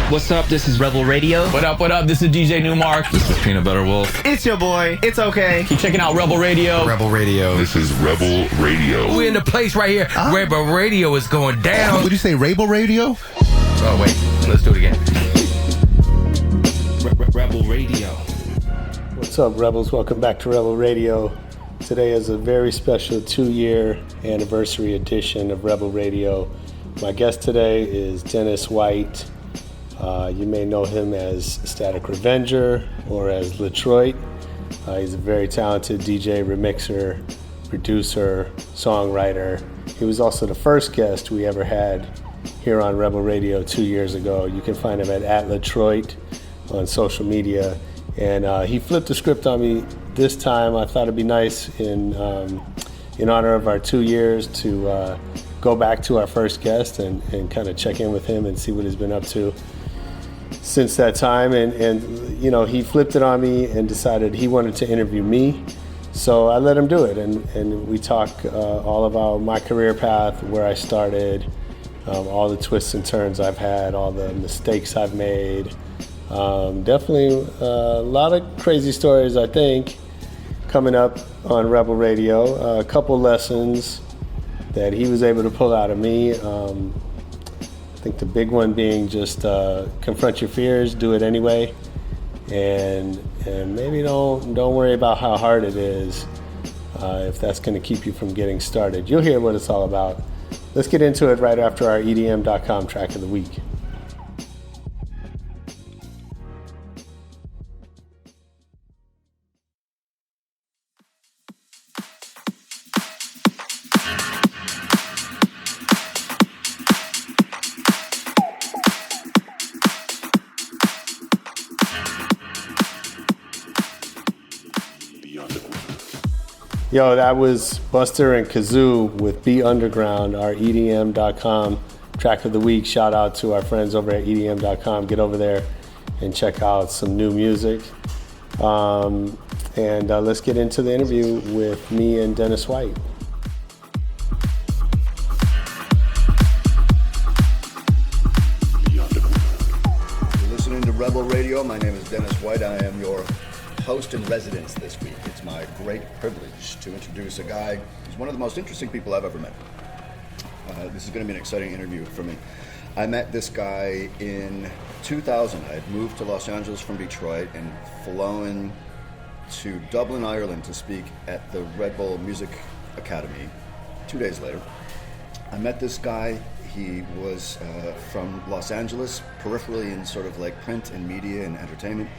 What's up? This is Rebel Radio. What up? What up? This is DJ Newmark. This is Peanut Butter Wolf. It's your boy. It's okay. Keep checking out Rebel Radio. Rebel Radio. This is Rebel Radio. We're in the place right here. Rebel Radio is going down. Did you say Rebel Radio? Oh, wait. Let's do it again. Rebel Radio. What's up, Rebels? Welcome back to Rebel Radio. Today is a very special 2-year anniversary edition of Rebel Radio. My guest today is Dennis White. You may know him as Static Revenger or as Latroit. He's a very talented DJ, remixer, producer, songwriter. He was also the first guest we ever had here on Rebel Radio 2 years ago. You can find him at Latroit on social media. And he flipped the script on me this time. I thought it'd be nice in honor of our 2 years to go back to our first guest and kind of check in with him and see what he's been up to since that time. And you know, he flipped it on me and decided he wanted to interview me. So I let him do it. And we talk all about my career path, where I started, all the twists and turns I've had, all the mistakes I've made. Definitely a lot of crazy stories, I think, coming up on Rebel Radio. A couple lessons that he was able to pull out of me. I think the big one being just confront your fears, do it anyway, and maybe don't worry about how hard it is if that's going to keep you from getting started. You'll hear what it's all about. Let's get into it right after our EDM.com track of the week. Yo, that was Buster and Kazoo with Be Underground, our EDM.com track of the week. Shout out to our friends over at EDM.com. Get over there and check out some new music. And let's get into the interview with me and Dennis White. You're listening to Rebel Radio. My name is Dennis White. I am your host in residence this week. It's my great privilege to introduce a guy who's one of the most interesting people I've ever met. This is going to be an exciting interview for me. I met this guy in 2000. I had moved to Los Angeles from Detroit and flown to Dublin, Ireland to speak at the Red Bull Music Academy 2 days later. I met this guy. He was from Los Angeles, peripherally in sort of like print and media and entertainment.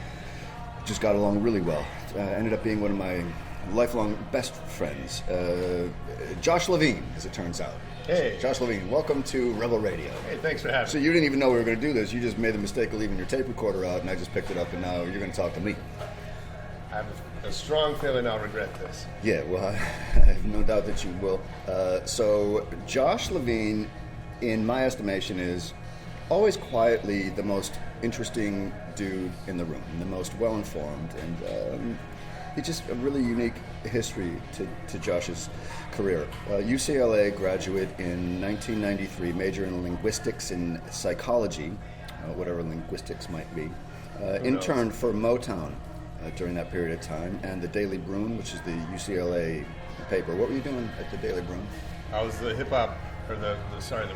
Just got along really well. Ended up being one of my lifelong best friends. Josh Levine, as it turns out. Hey. Josh Levine, welcome to Rebel Radio. Hey, thanks for having me. So you didn't even know we were going to do this. You just made the mistake of leaving your tape recorder out, and I just picked it up, and now you're going to talk to me. I have a strong feeling I'll regret this. Yeah, well, I have no doubt that you will. So Josh Levine, in my estimation, is always quietly the most interesting dude in the room, the most well-informed, and he's just a really unique history to Josh's career. UCLA graduate in 1993, major in linguistics and psychology, whatever linguistics might be. Interned for Motown during that period of time, and the Daily Bruin, which is the UCLA paper. What were you doing at the Daily Bruin? I was the hip-hop, or the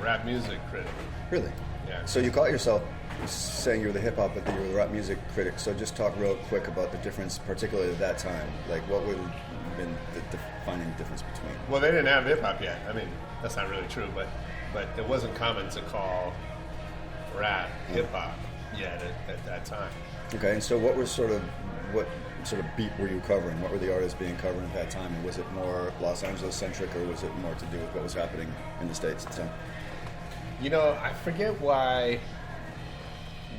rap music critic. Really? Yeah. So you call yourself saying you're the hip-hop, but you're the rap music critic. So just talk real quick about the difference, particularly at that time. Like, what would have been the defining difference between? Well, they didn't have hip-hop yet. I mean, that's not really true, but it wasn't common to call rap hip-hop yet at that time. Okay, and so what sort of beat were you covering? What were the artists being covered at that time? And was it more Los Angeles-centric, or was it more to do with what was happening in the States at the time? You know, I forget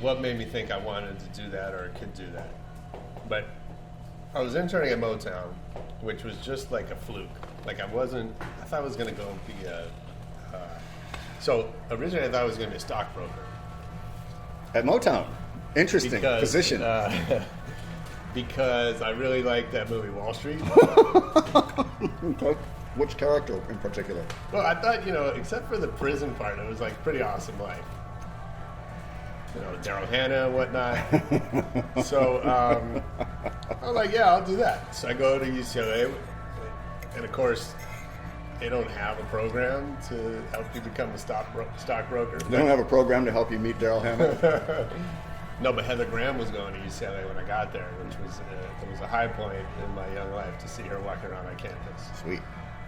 what made me think I wanted to do that or could do that. But I was interning at Motown, which was just like a fluke. Like I thought I was going to go and be so originally I thought I was going to be a stockbroker. At Motown? Interesting position. Because I really liked that movie Wall Street. Which character in particular? Well, I thought, except for the prison part, it was like pretty awesome life. Daryl Hannah and whatnot. So I was like, yeah, I'll do that. So I go to UCLA, and of course, they don't have a program to help you become a stockbroker. They don't have a program to help you meet Daryl Hannah? No, but Heather Graham was going to UCLA when I got there, which was it was a high point in my young life to see her walking around on campus. Sweet.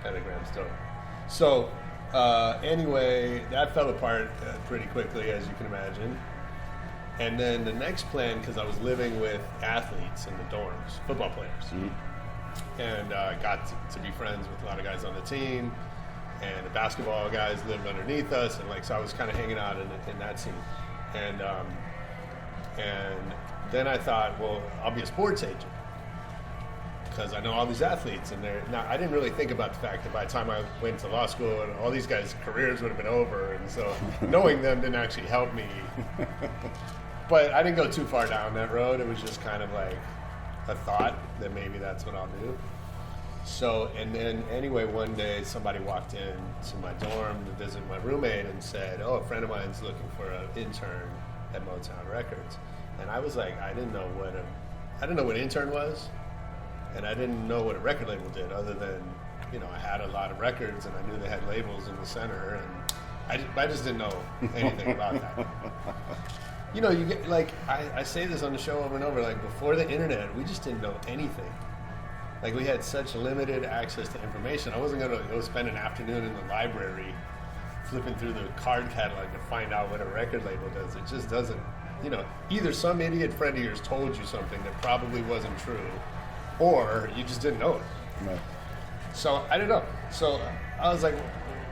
Heather Graham's dope. So anyway, that fell apart pretty quickly, as you can imagine. And then the next plan, because I was living with athletes in the dorms, football players, and got to be friends with a lot of guys on the team, and the basketball guys lived underneath us, and so I was kind of hanging out in that scene, and then I thought, well, I'll be a sports agent because I know all these athletes, and now I didn't really think about the fact that by the time I went to law school, and all these guys' careers would have been over, and so knowing them didn't actually help me. But I didn't go too far down that road. It was just kind of like a thought that maybe that's what I'll do. So, and then anyway, one day somebody walked in to my dorm to visit my roommate and said, oh, a friend of mine's looking for an intern at Motown Records. And I was like, I didn't know what intern was, and I didn't know what a record label did, other than, I had a lot of records and I knew they had labels in the center, and I just didn't know anything about that. You get I say this on the show over and over, before the internet, we just didn't know anything. We had such limited access to information. I wasn't going to go spend an afternoon in the library flipping through the card catalog to find out what a record label does. It just doesn't, either some idiot friend of yours told you something that probably wasn't true, or you just didn't know it. Right. So I didn't know. So I was like,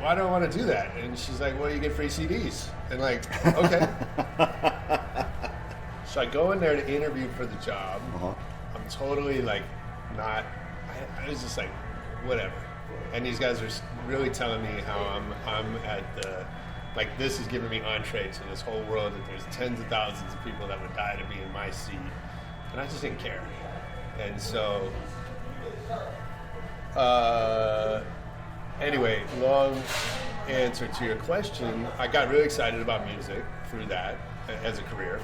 why do I want to do that? And she's like, well, you get free CDs. And okay. So I go in there to interview for the job. I'm totally not, I was just whatever. And these guys are really telling me how I'm at the, this is giving me entree to this whole world, that there's tens of thousands of people that would die to be in my seat. And I just didn't care. And so, anyway, long answer to your question, I got really excited about music through that as a career.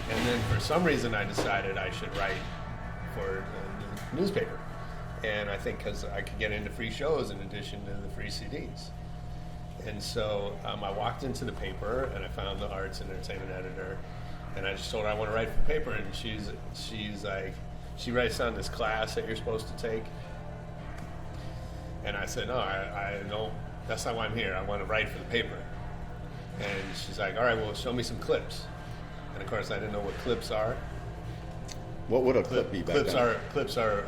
And then for some reason I decided I should write for the newspaper. And I think because I could get into free shows in addition to the free CDs. And so I walked into the paper and I found the arts and entertainment editor, and I just told her I want to write for the paper. And she's like, she writes down this class that you're supposed to take. And I said, no, I don't, that's not why I'm here. I want to write for the paper. And she's like, all right, well, show me some clips. And of course, I didn't know what clips are. What would a clip be back then? Clips are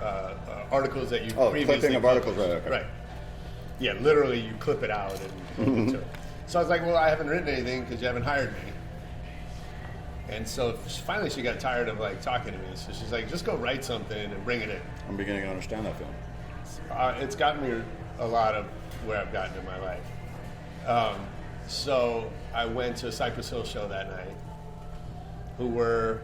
articles that you previously clipping of articles, right? Okay. Right. Yeah, literally, you clip it out and put it to it. So I was like, well, I haven't written anything because you haven't hired me. And so finally, she got tired of talking to me. So she's like, just go write something and bring it in. I'm beginning to understand that feeling. It's gotten me a lot of where I've gotten in my life. So I went to a Cypress Hill show that night, who were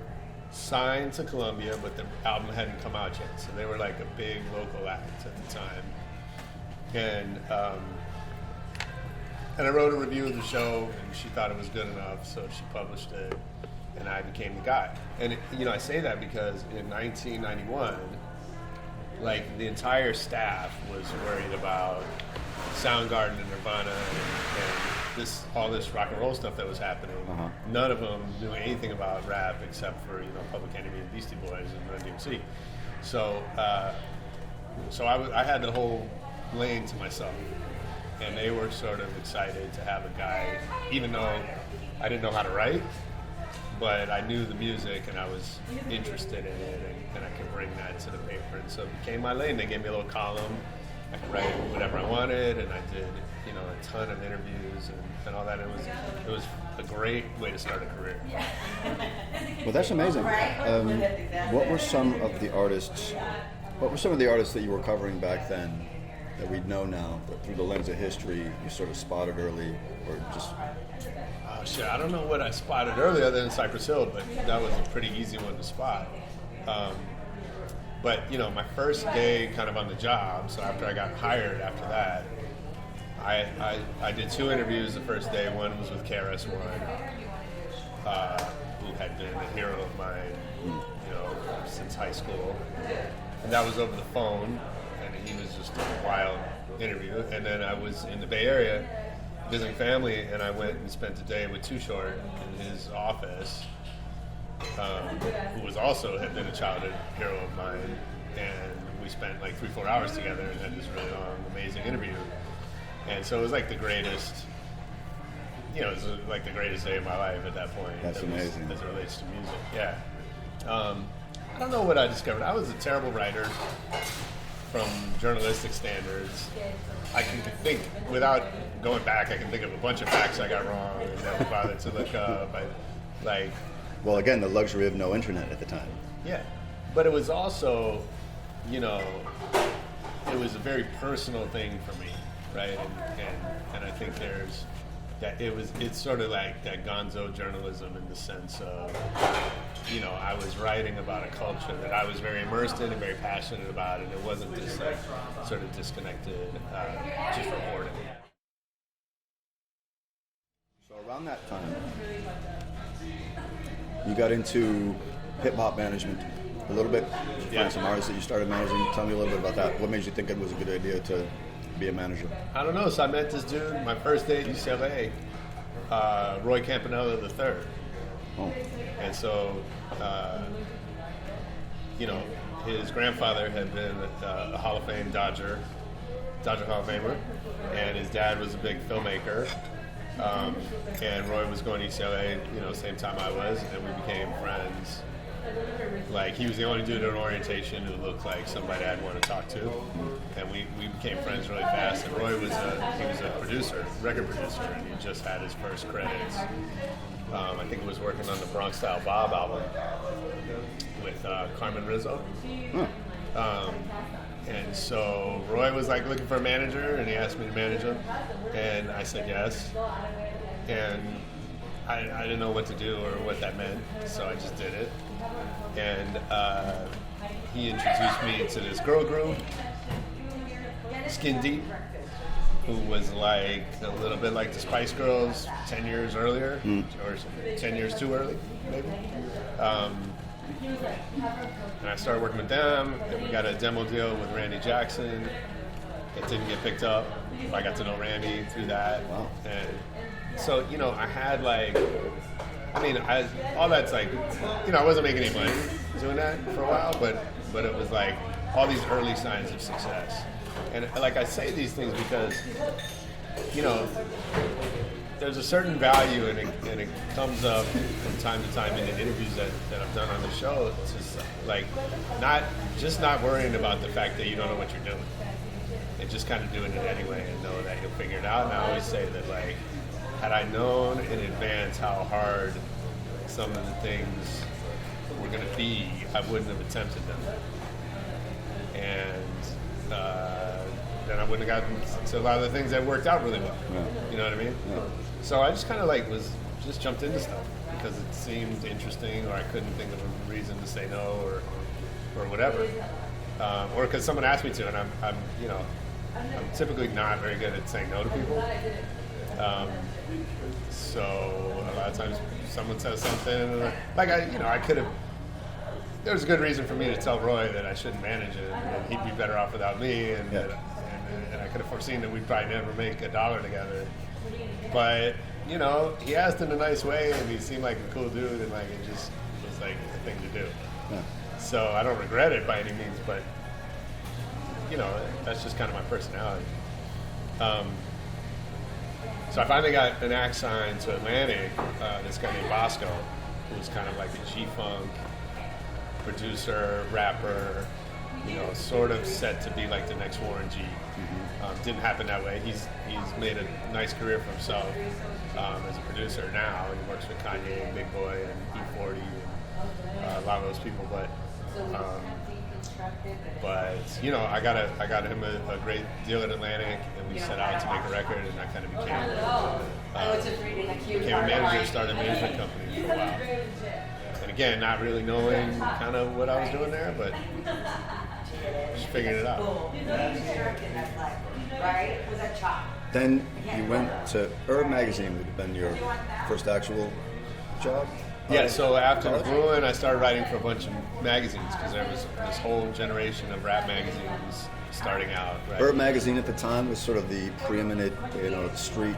signed to Columbia, but the album hadn't come out yet. So they were a big local act at the time. And I wrote a review of the show, and she thought it was good enough, so she published it, and I became the guy. And I say that because in 1991, the entire staff was worried about Soundgarden and Nirvana and all this rock and roll stuff that was happening. None of them knew anything about rap except for Public Enemy and Beastie Boys and Run DMC. So I had the whole lane to myself, and they were sort of excited to have a guy, even though I didn't know how to write, but I knew the music and I was interested in it, and I could bring that to the paper. And so it became my lane. They gave me a little column. I could write whatever I wanted, and I did a ton of interviews and all that. It was a great way to start a career. Well, that's amazing. What were some of the artists that you were covering back then that we know now, but through the lens of history, you sort of spotted early, or just? Oh shit! I don't know what I spotted early other than Cypress Hill, but that was a pretty easy one to spot. But my first day kind of on the job, so after I got hired after that, I did 2 interviews the first day. One was with KRS-One, been a hero of mine, since high school. And that was over the phone, and he was just a wild interview. And then I was in the Bay Area visiting family, and I went and spent a day with Too Short in his office, who was also had been a childhood hero of mine, and we spent like 3-4 hours together and had this really long, amazing interview. And so it was like the greatest, it was like the greatest day of my life at that point. That's amazing. As it relates to music, yeah. I don't know what I discovered. I was a terrible writer from journalistic standards. I can think, without going back, I can think of a bunch of facts I got wrong and never bothered to look up. Well, again, the luxury of no internet at the time. Yeah, but it was also, it was a very personal thing for me, right? And I think there's that it's sort of like that gonzo journalism in the sense of, I was writing about a culture that I was very immersed in and very passionate about, and it wasn't just like sort of disconnected, just reporting. So around that time, you got into hip-hop management a little bit. You find some artists that you started managing. Tell me a little bit about that. What made you think it was a good idea to be a manager? I don't know. So I met this dude, my first day at UCLA, Roy Campanella III. Oh. And so, his grandfather had been a Hall of Fame Dodger Hall of Famer, and his dad was a big filmmaker. And Roy was going to UCLA, same time I was, and we became friends. Like, he was the only dude at orientation who looked like somebody I'd want to talk to, and we became friends really fast. And Roy was a producer, record producer, and he just had his first credits. I think he was working on the Bronx Style Bob album with Carmen Rizzo. And so Roy was like looking for a manager, and he asked me to manage him, and I said yes. And I didn't know what to do or what that meant, so I just did it. And he introduced me to this girl group, Skin Deep, who was like a little bit like the Spice Girls 10 years earlier, or 10 years too early, maybe. And I started working with them, and we got a demo deal with Randy Jackson. It didn't get picked up. I got to know Randy through that. Wow. And so, I had all that's like, I wasn't making any money doing that for a while, but it was like all these early signs of success. And like I say these things because, there's a certain value, and it comes up from time to time in the interviews that I've done on the show. It's just like not worrying about the fact that you don't know what you're doing, and just kind of doing it anyway, and know that you'll figure it out. And I always say that, like, had I known in advance how hard some of the things were going to be, I wouldn't have attempted them, and then I wouldn't have gotten to a lot of the things that worked out really well. Yeah. You know what I mean? Yeah. So I just kind of just jumped into stuff because it seemed interesting, or I couldn't think of a reason to say no, or whatever, or because someone asked me to, and I'm typically not very good at saying no to people. So a lot of times someone says something, like I could have. There was a good reason for me to tell Roy that I shouldn't manage it, and he'd be better off without me, and I could have foreseen that we'd probably never make $1 together. But he asked in a nice way, and he seemed like a cool dude, and like it just was like the thing to do. Yeah. So I don't regret it by any means, but that's just kind of my personality. So I finally got an act signed to Atlantic, this guy named Bosco, who was kind of like a G-Funk producer, rapper, sort of set to be like the next Warren G. Didn't happen that way. He's made a nice career for himself as a producer now. He works with Kanye and Big Boy and E40 and a lot of those people. But I got him a great deal at Atlantic, and we set out to make a record, and I kind of became a manager, started a management company for a while. And again, not really knowing kind of what I was doing there, but just figuring it out. Then you went to Herb Magazine, would have been your first actual job? Yeah, so after the Bruin, I started writing for a bunch of magazines because there was this whole generation of rap magazines starting out. Right? Herb magazine at the time was sort of the preeminent, street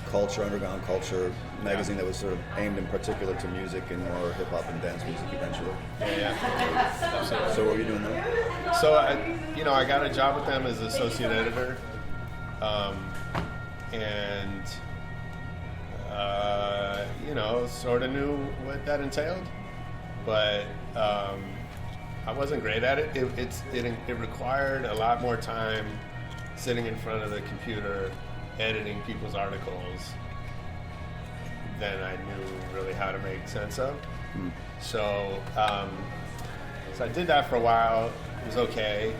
culture, underground culture magazine that was sort of aimed in particular to music and more hip hop and dance music eventually. Yeah. So what were you doing there? So I got a job with them as associate editor, and sort of knew what that entailed, but I wasn't great at it. It required a lot more time sitting in front of the computer editing people's articles than I knew really how to make sense of. So I did that for a while. It was okay,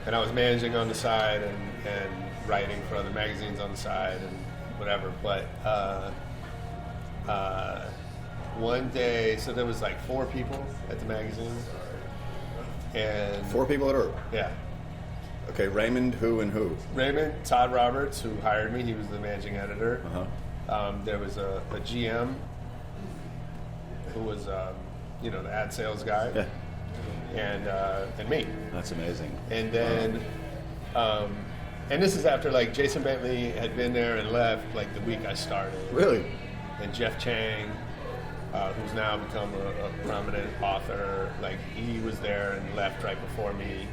and I was managing on the side and writing for other magazines on the side and whatever. But one day, so there was like 4 people at the magazine, and 4 people at Herb. Yeah. Okay, Raymond, who and who? Raymond, Todd Roberts, who hired me. He was the managing editor. There was a GM who was, the ad sales guy. Yeah. And me. That's amazing. And then, and this is after like Jason Bentley had been there and left like the week I started. Really? And Jeff Chang, who's now become a prominent author, like he was there and left right before me.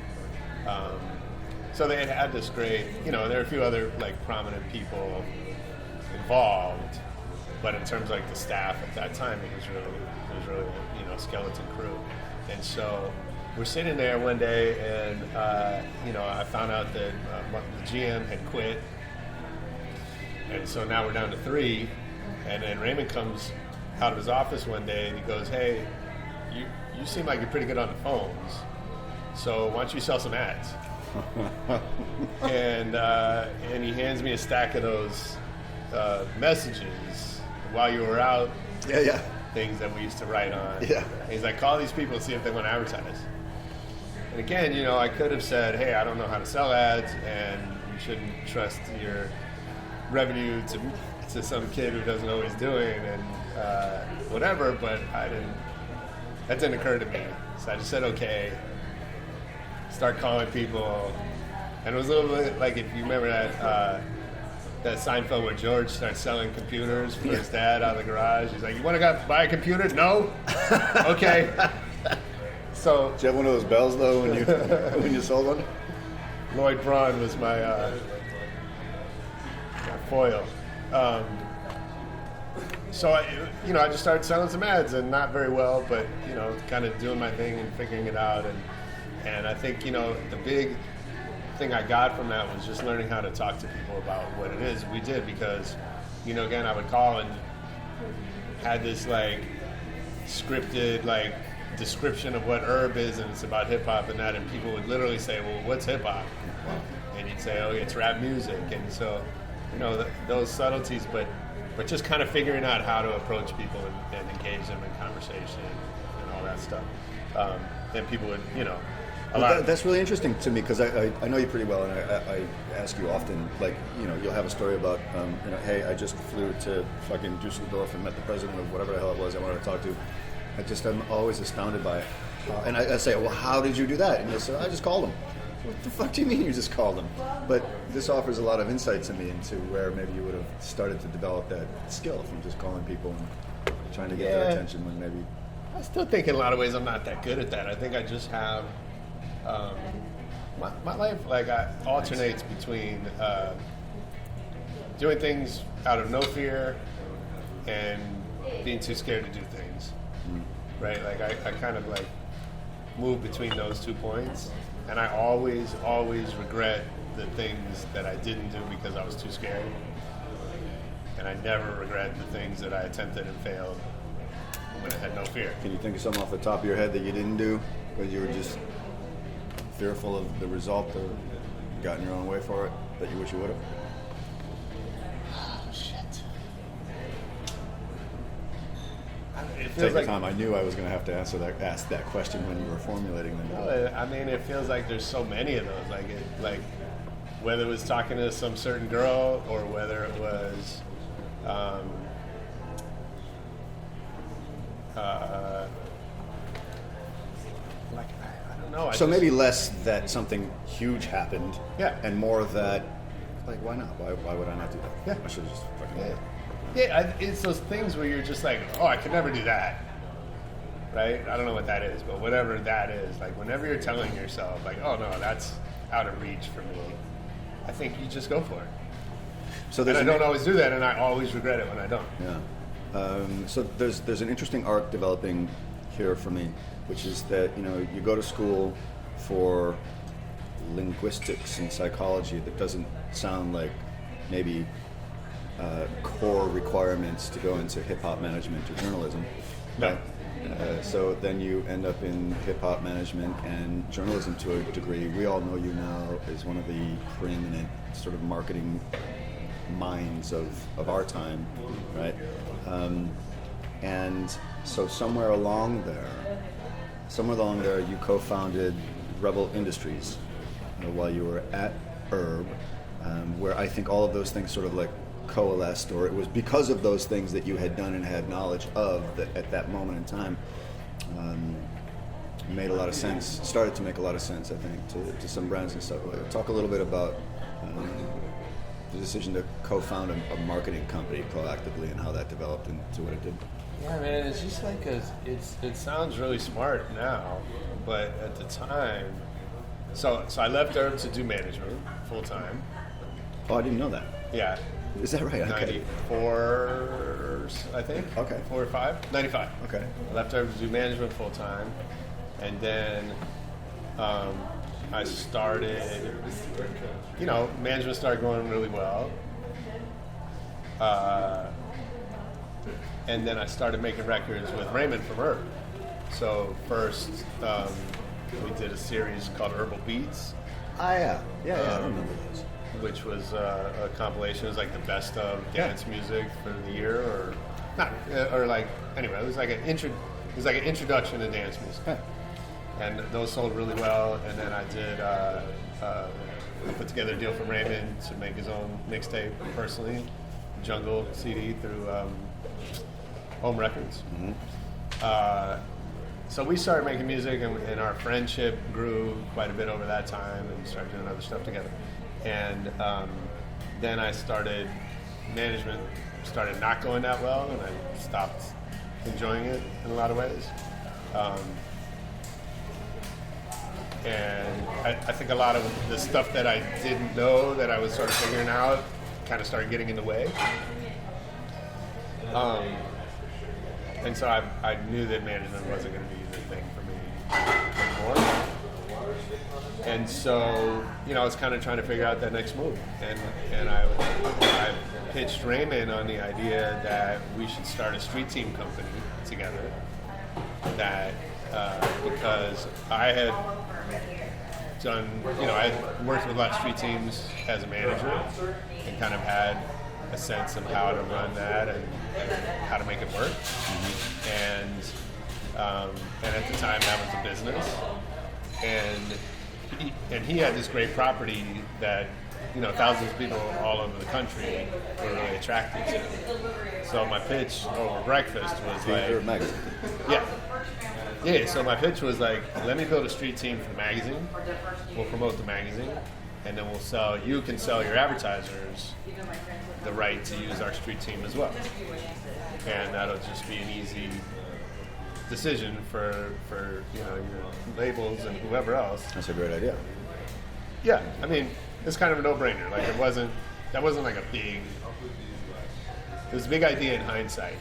So they had this great, there were a few other like prominent people involved, but in terms of like the staff at that time, it was really a skeleton crew. And so we're sitting there one day, and I found out that the GM had quit, and so now we're down to 3. And then Raymond comes out of his office one day and he goes, "Hey, you seem like you're pretty good on the phones, so why don't you sell some ads?" and he hands me a stack of those messages while you were out. Yeah. Things that we used to write on. Yeah. And he's like, "Call these people and see if they want to advertise." And again, I could have said, "Hey, I don't know how to sell ads, and you shouldn't trust your revenue to some kid who doesn't know what he's doing," and whatever. But that didn't occur to me. So I just said, "Okay." Start calling people, and it was a little bit like, if you remember that Seinfeld where George starts selling computers for his dad out of the garage. He's like, "You want to buy a computer?" "No." "Okay." So did you have one of those bells though when you sold one? Lloyd Braun was my foil. So I just started selling some ads, and not very well, but kind of doing my thing and figuring it out. And I think, the big thing I got from that was just learning how to talk to people about what it is we did, because, again, I would call and had this, like, scripted, like, description of what Herb is, and it's about hip-hop and that, and people would literally say, "Well, what's hip-hop?" And you'd say, "Oh, it's rap music." And so, those subtleties, but just kind of figuring out how to approach people and engage them in conversation and all that stuff. Then people would, that's really interesting to me, because I know you pretty well, and I ask you often, like, you'll have a story about, "Hey, I just flew to fucking Dusseldorf and met the president of whatever the hell it was I wanted to talk to." I'm always astounded by it. And I say, "Well, how did you do that?" And they say, "I just called him." What the fuck do you mean you just called him? But this offers a lot of insight to me into where maybe you would have started to develop that skill from just calling people and trying to get their attention when maybe... I still think in a lot of ways I'm not that good at that. I think I just have... my life, like, alternates between doing things out of no fear and being too scared to do things. Right? Like, I kind of, like, move between those 2 points. And I always regret the things that I didn't do because I was too scared. And I never regret the things that I attempted and failed when I had no fear. Can you think of something off the top of your head that you didn't do because you were just fearful of the result or got in your own way for it that you wish you would have? Oh, shit. It feels Take your like time. I knew I was going to have to ask that question when you were formulating them. I mean, it feels like there's so many of those. Like whether it was talking to some certain girl or whether it was, I don't know. So maybe less that something huge happened, Yeah. and more that, like, why not? Why would I not do that? Yeah. I should just fucking do Yeah, it. it's those things where you're just like, oh, I could never do that, right? I don't know what that is, but whatever that is, like whenever you're telling yourself, like, oh no, that's out of reach for me, I think you just go for it. So And there's I an- don't always do that, and I always regret it when I don't. Yeah. So there's an interesting arc developing here for me, which is that, you know, you go to school for linguistics and psychology. That doesn't sound like maybe core requirements to go into hip hop management or journalism. No. So then you end up in hip hop management and journalism to a degree. We all know you now as one of the preeminent sort of marketing minds of our time, right? And so somewhere along there, you co-founded Rebel Industries while you were at Herb, where I think all of those things sort of like coalesced, or it was because of those things that you had done and had knowledge of that at that moment in time made a lot of sense, started to make a lot of sense, I think, to some brands and stuff. Talk a little bit about the decision to co-found a marketing company proactively and how that developed into what it did. Yeah, man, it's just like it sounds really smart now, but at the time, so I left Herb to do management full time. Oh, I didn't know that. Yeah, Is that right? Okay. 94, I think. Okay. 4 or 5, 95. Okay. I left Herb to do management full time, and then I started. You know, management started going really well. And then I started making records with Raymond from Herb. So first, we did a series called Herbal Beats, Ah, yeah, I remember those. which was a compilation. It was like the best of dance music for the year, or not, or like anyway. It was like an introduction to dance music, and those sold really well. And then I did put together a deal for Raymond to make his own mixtape personally, Jungle CD through Home Records. So we started making music, and our friendship grew quite a bit over that time, and started doing other stuff together. And then I started management, started not going that well, and I stopped enjoying it in a lot of ways. And I think a lot of the stuff that I didn't know that I was sort of figuring out kind of started getting in the way. And so I knew that management wasn't going to be the thing for me anymore. And so, you know, I was kind of trying to figure out that next move. And I pitched Raymond on the idea that we should start a street team company together. That because I had done, you know, I had worked with a lot of street teams as a manager and kind of had a sense of how to run that and how to make it work. And at the time that was a business. And he had this great property that, you know, thousands of people all over the country were really attracted to. So my pitch over breakfast was like, yeah. So my pitch was like, let me build a street team for the magazine. We'll promote the magazine, and then you can sell your advertisers the right to use our street team as well. And that'll just be an easy decision for you know, your labels and whoever else. That's a great idea. Yeah, I mean, it's kind of a no-brainer. Like that wasn't like a big. It was a big idea in hindsight,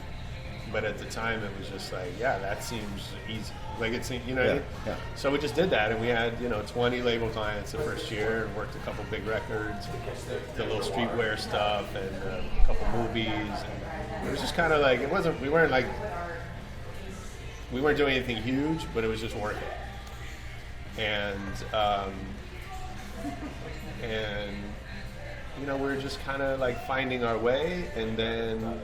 but at the time it was just like, yeah, that seems easy. Like it seemed, you know. What I mean? Yeah. So we just did that, and we had 20 label clients the first year, and worked a couple big records, did a little streetwear stuff, and a couple movies, and it was just kind of like we weren't doing anything huge, but it was just working. And we were just kind of like finding our way, and then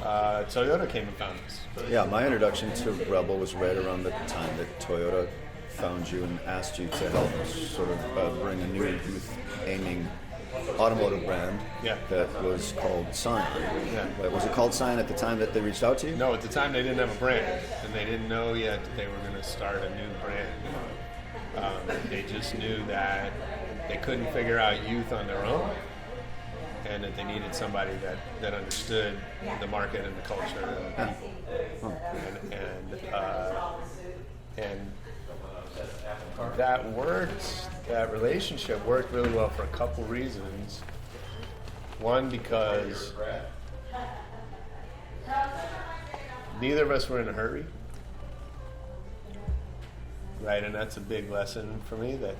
Toyota came and found us. Yeah, my introduction to Rebel was right around the time that Toyota found you and asked you to help sort of bring a new youth aiming automotive brand Yeah. that was called Scion. Yeah. Wait, was it called Scion at the time that they reached out to you? No, at the time they didn't have a brand, and they didn't know yet that they were going to start a new brand. They just knew that they couldn't figure out youth on their own, and that they needed somebody that understood the market and the culture and the people. And that worked. That relationship worked really well for a couple reasons. One, because neither of us were in a hurry, right? And that's a big lesson for me. That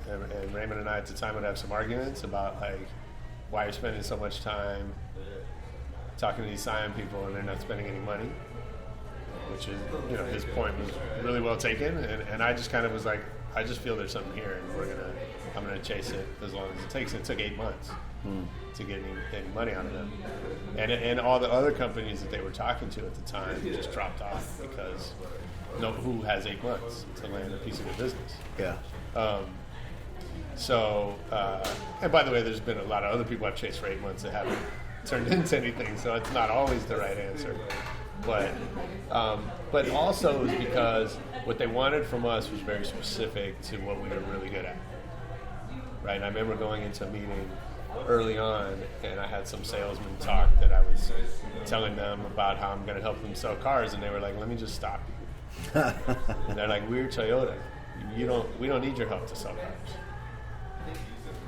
and Raymond and I at the time would have some arguments about like why you're spending so much time talking to these Scion people and they're not spending any money, which is, you know, his point was really well taken. And I just kind of was like, I just feel there's something here, and I'm gonna chase it as long as it takes. It took 8 months to get any money out of them, and all the other companies that they were talking to at the time just dropped off because who has 8 months to land a piece of their business? Yeah. And by the way, there's been a lot of other people I've chased for 8 months that haven't turned into anything, so it's not always the right answer. But also it was because what they wanted from us was very specific to what we were really good at, right? And I remember going into a meeting early on, and I had some salesman talk that I was telling them about how I'm going to help them sell cars, and they were like, "Let me just stop you." And they're like, "We're Toyota. We don't need your help to sell cars."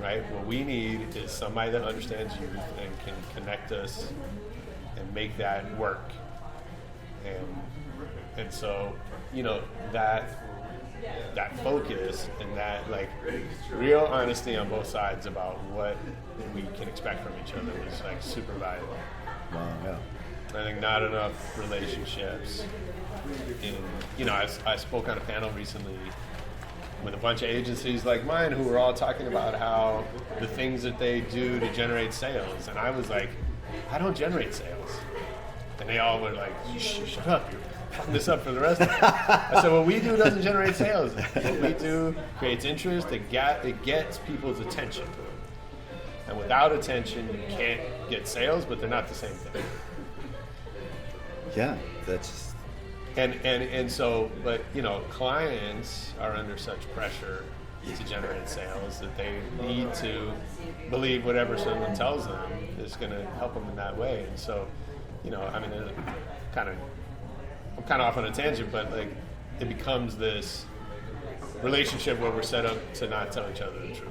Right? What we need is somebody that understands youth and can connect us and make that work. And so, you know, that focus and that like real honesty on both sides about what we can expect from each other was like super valuable. Wow, yeah. I think not enough relationships I spoke on a panel recently with a bunch of agencies like mine who were all talking about how the things that they do to generate sales, and I was like, I don't generate sales. And they all were like, shut up, you're fucking this up for the rest of us. I said, what we do doesn't generate sales. What we do creates interest, it gets people's attention. And without attention, you can't get sales, but they're not the same thing. Yeah, that's... And so, but you know, clients are under such pressure to generate sales that they need to believe whatever someone tells them is going to help them in that way. And so, you know, I mean, I'm kind of off on a tangent, but like it becomes this relationship where we're set up to not tell each other the truth,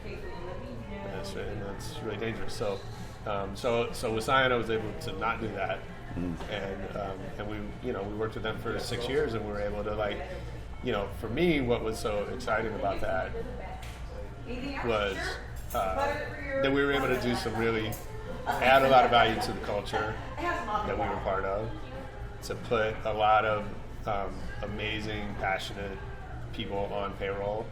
and that's really dangerous. So with Scion, I was able to not do that, and we worked with them for 6 years, and we were able to, like, you know, for me, what was so exciting about that was that we were able to do some really add a lot of value to the culture that we were part of, to put a lot of amazing, passionate people on payroll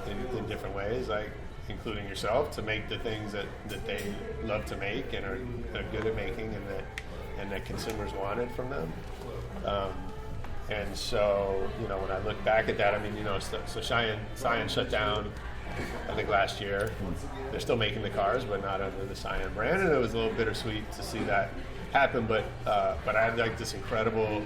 in different ways, like including yourself, to make the things that they love to make and are good at making and that consumers wanted from them. And so, you know, when I look back at that, I mean, you know, so Scion shut down, I think, last year. They're still making the cars, but not under the Scion brand, and it was a little bittersweet to see that happen. But I had like this incredible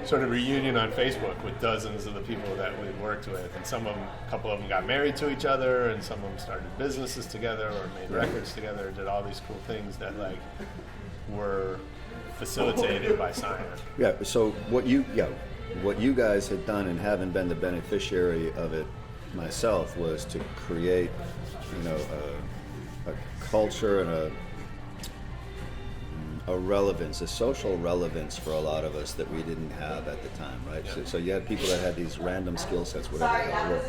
sort of reunion on Facebook with dozens of the people that we worked with, and a couple of them got married to each other, and some of them started businesses together or made records together, did all these cool things that like were facilitated by Scion. Yeah. So what you guys had done, and having been the beneficiary of it myself, was to create, you know, a culture and a relevance, a social relevance for a lot of us that we didn't have at the time, right? Yeah. So you had people that had these random skill sets, whatever the hell were,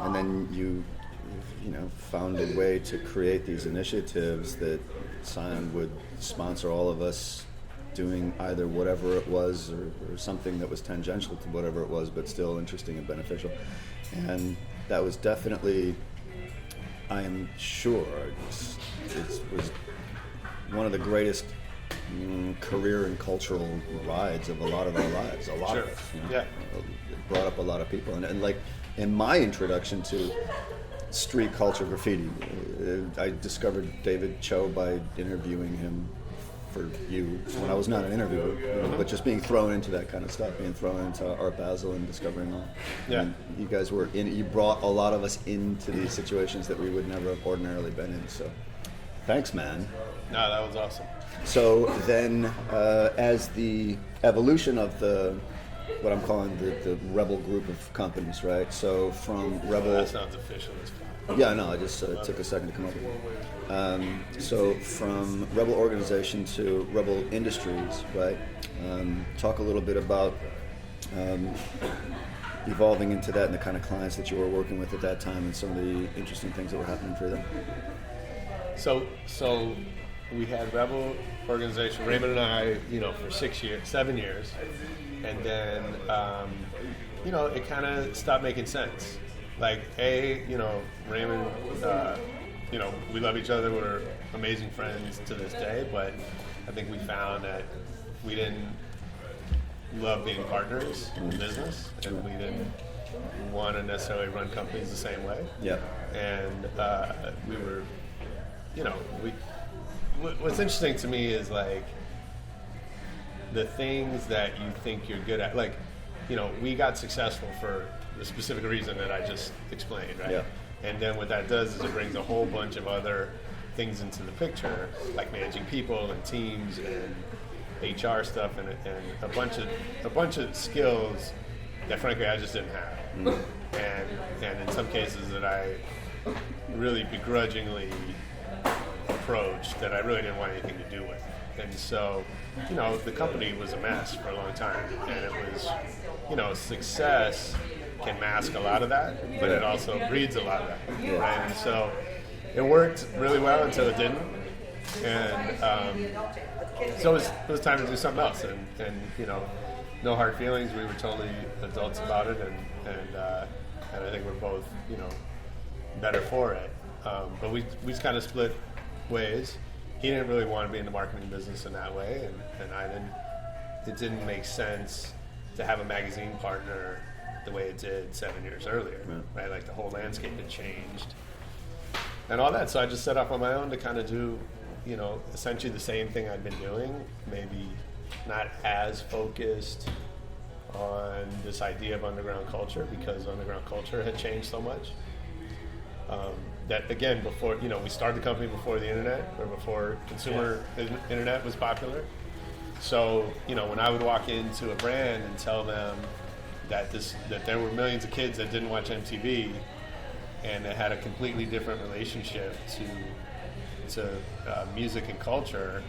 and then you found a way to create these initiatives that Scion would sponsor all of us doing either whatever it was or something that was tangential to whatever it was, but still interesting and beneficial. And that was definitely, I am sure, it was one of the greatest career and cultural rides of a lot of our lives. A lot of us. You know? Yeah. It brought up a lot of people. And like in my introduction to street culture graffiti. I discovered David Cho by interviewing him for you when I was not an interviewer, but just being thrown into that kind of stuff, being thrown into Art Basel and discovering all. Yeah. And you guys you brought a lot of us into these situations that we would never have ordinarily been in. So, thanks, man. No, that was awesome. So then, as the evolution of what I'm calling the Rebel group of companies, right? So from Rebel. That sounds official as fuck. Yeah, no, I just took a second to come up with it. So from Rebel Organization to Rebel Industries, right? Talk a little bit about evolving into that and the kind of clients that you were working with at that time and some of the interesting things that were happening for them. So we had Rebel Organization, Raymond and I, for 7 years, and then it kind of stopped making sense. Like, Raymond, we love each other. We're amazing friends to this day, but I think we found that we didn't love being partners in business, and we didn't want to necessarily run companies the same way. Yeah. And we were, what's interesting to me is, like, the things that you think you're good at. Like, we got successful for the specific reason that I just explained, right? Yeah. And then what that does is it brings a whole bunch of other things into the picture, like managing people and teams and HR stuff and a bunch of skills that frankly I just didn't have. And in some cases that I really begrudgingly approached that I really didn't want anything to do with. And so, the company was a mess for a long time, and it was, success can mask a lot of that, but it also breeds a lot of that, right? And so it worked really well until it didn't, and so it was time to do something else, and no hard feelings. We were totally adults about it, and I think we're both, better for it. But we just kind of split ways. He didn't really want to be in the marketing business in that way, and I didn't. It didn't make sense to have a magazine partner the way it did 7 years earlier, right? Like the whole landscape had changed and all that. So I just set off on my own to kind of do, essentially the same thing I'd been doing, maybe not as focused on this idea of underground culture because underground culture had changed so much. That again, before, we started the company before the internet or before consumer internet was popular. So, when I would walk into a brand and tell them that there were millions of kids that didn't watch MTV and that had a completely different relationship to music and culture,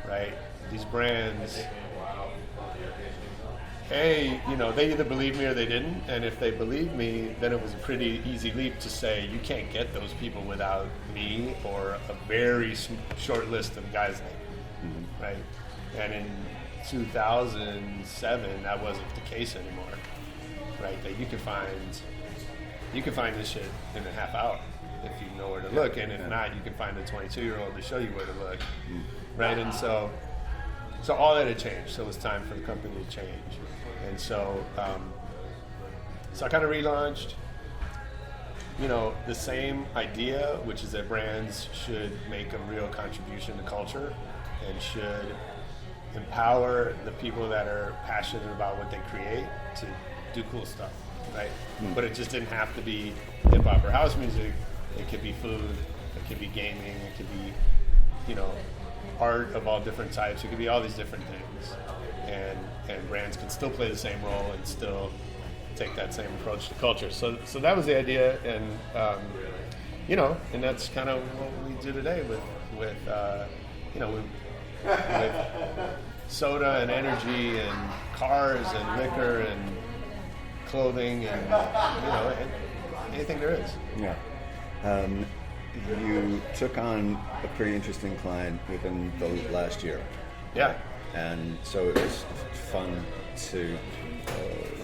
right? These brands, they either believed me or they didn't, and if they believed me, then it was a pretty easy leap to say you can't get those people without me or a very short list of guys like me, right? And in 2007, that wasn't the case anymore, right? That you can find this shit in a half hour if you know where to look, and if not, you can find a 22-year-old to show you where to look, right? And so all that had changed. So it was time for the company to change, and so I kind of relaunched, the same idea, which is that brands should make a real contribution to culture and should empower the people that are passionate about what they create to do cool stuff, right? But it just didn't have to be hip hop or house music. It could be food, it could be gaming, it could be, art of all different types. It could be all these different things, and brands can still play the same role and still take that same approach to culture. So that was the idea, and and that's kind of what we do today with soda and energy and cars and liquor and clothing and anything there is. Yeah. You took on a pretty interesting client within the last year. Yeah. And so it was fun to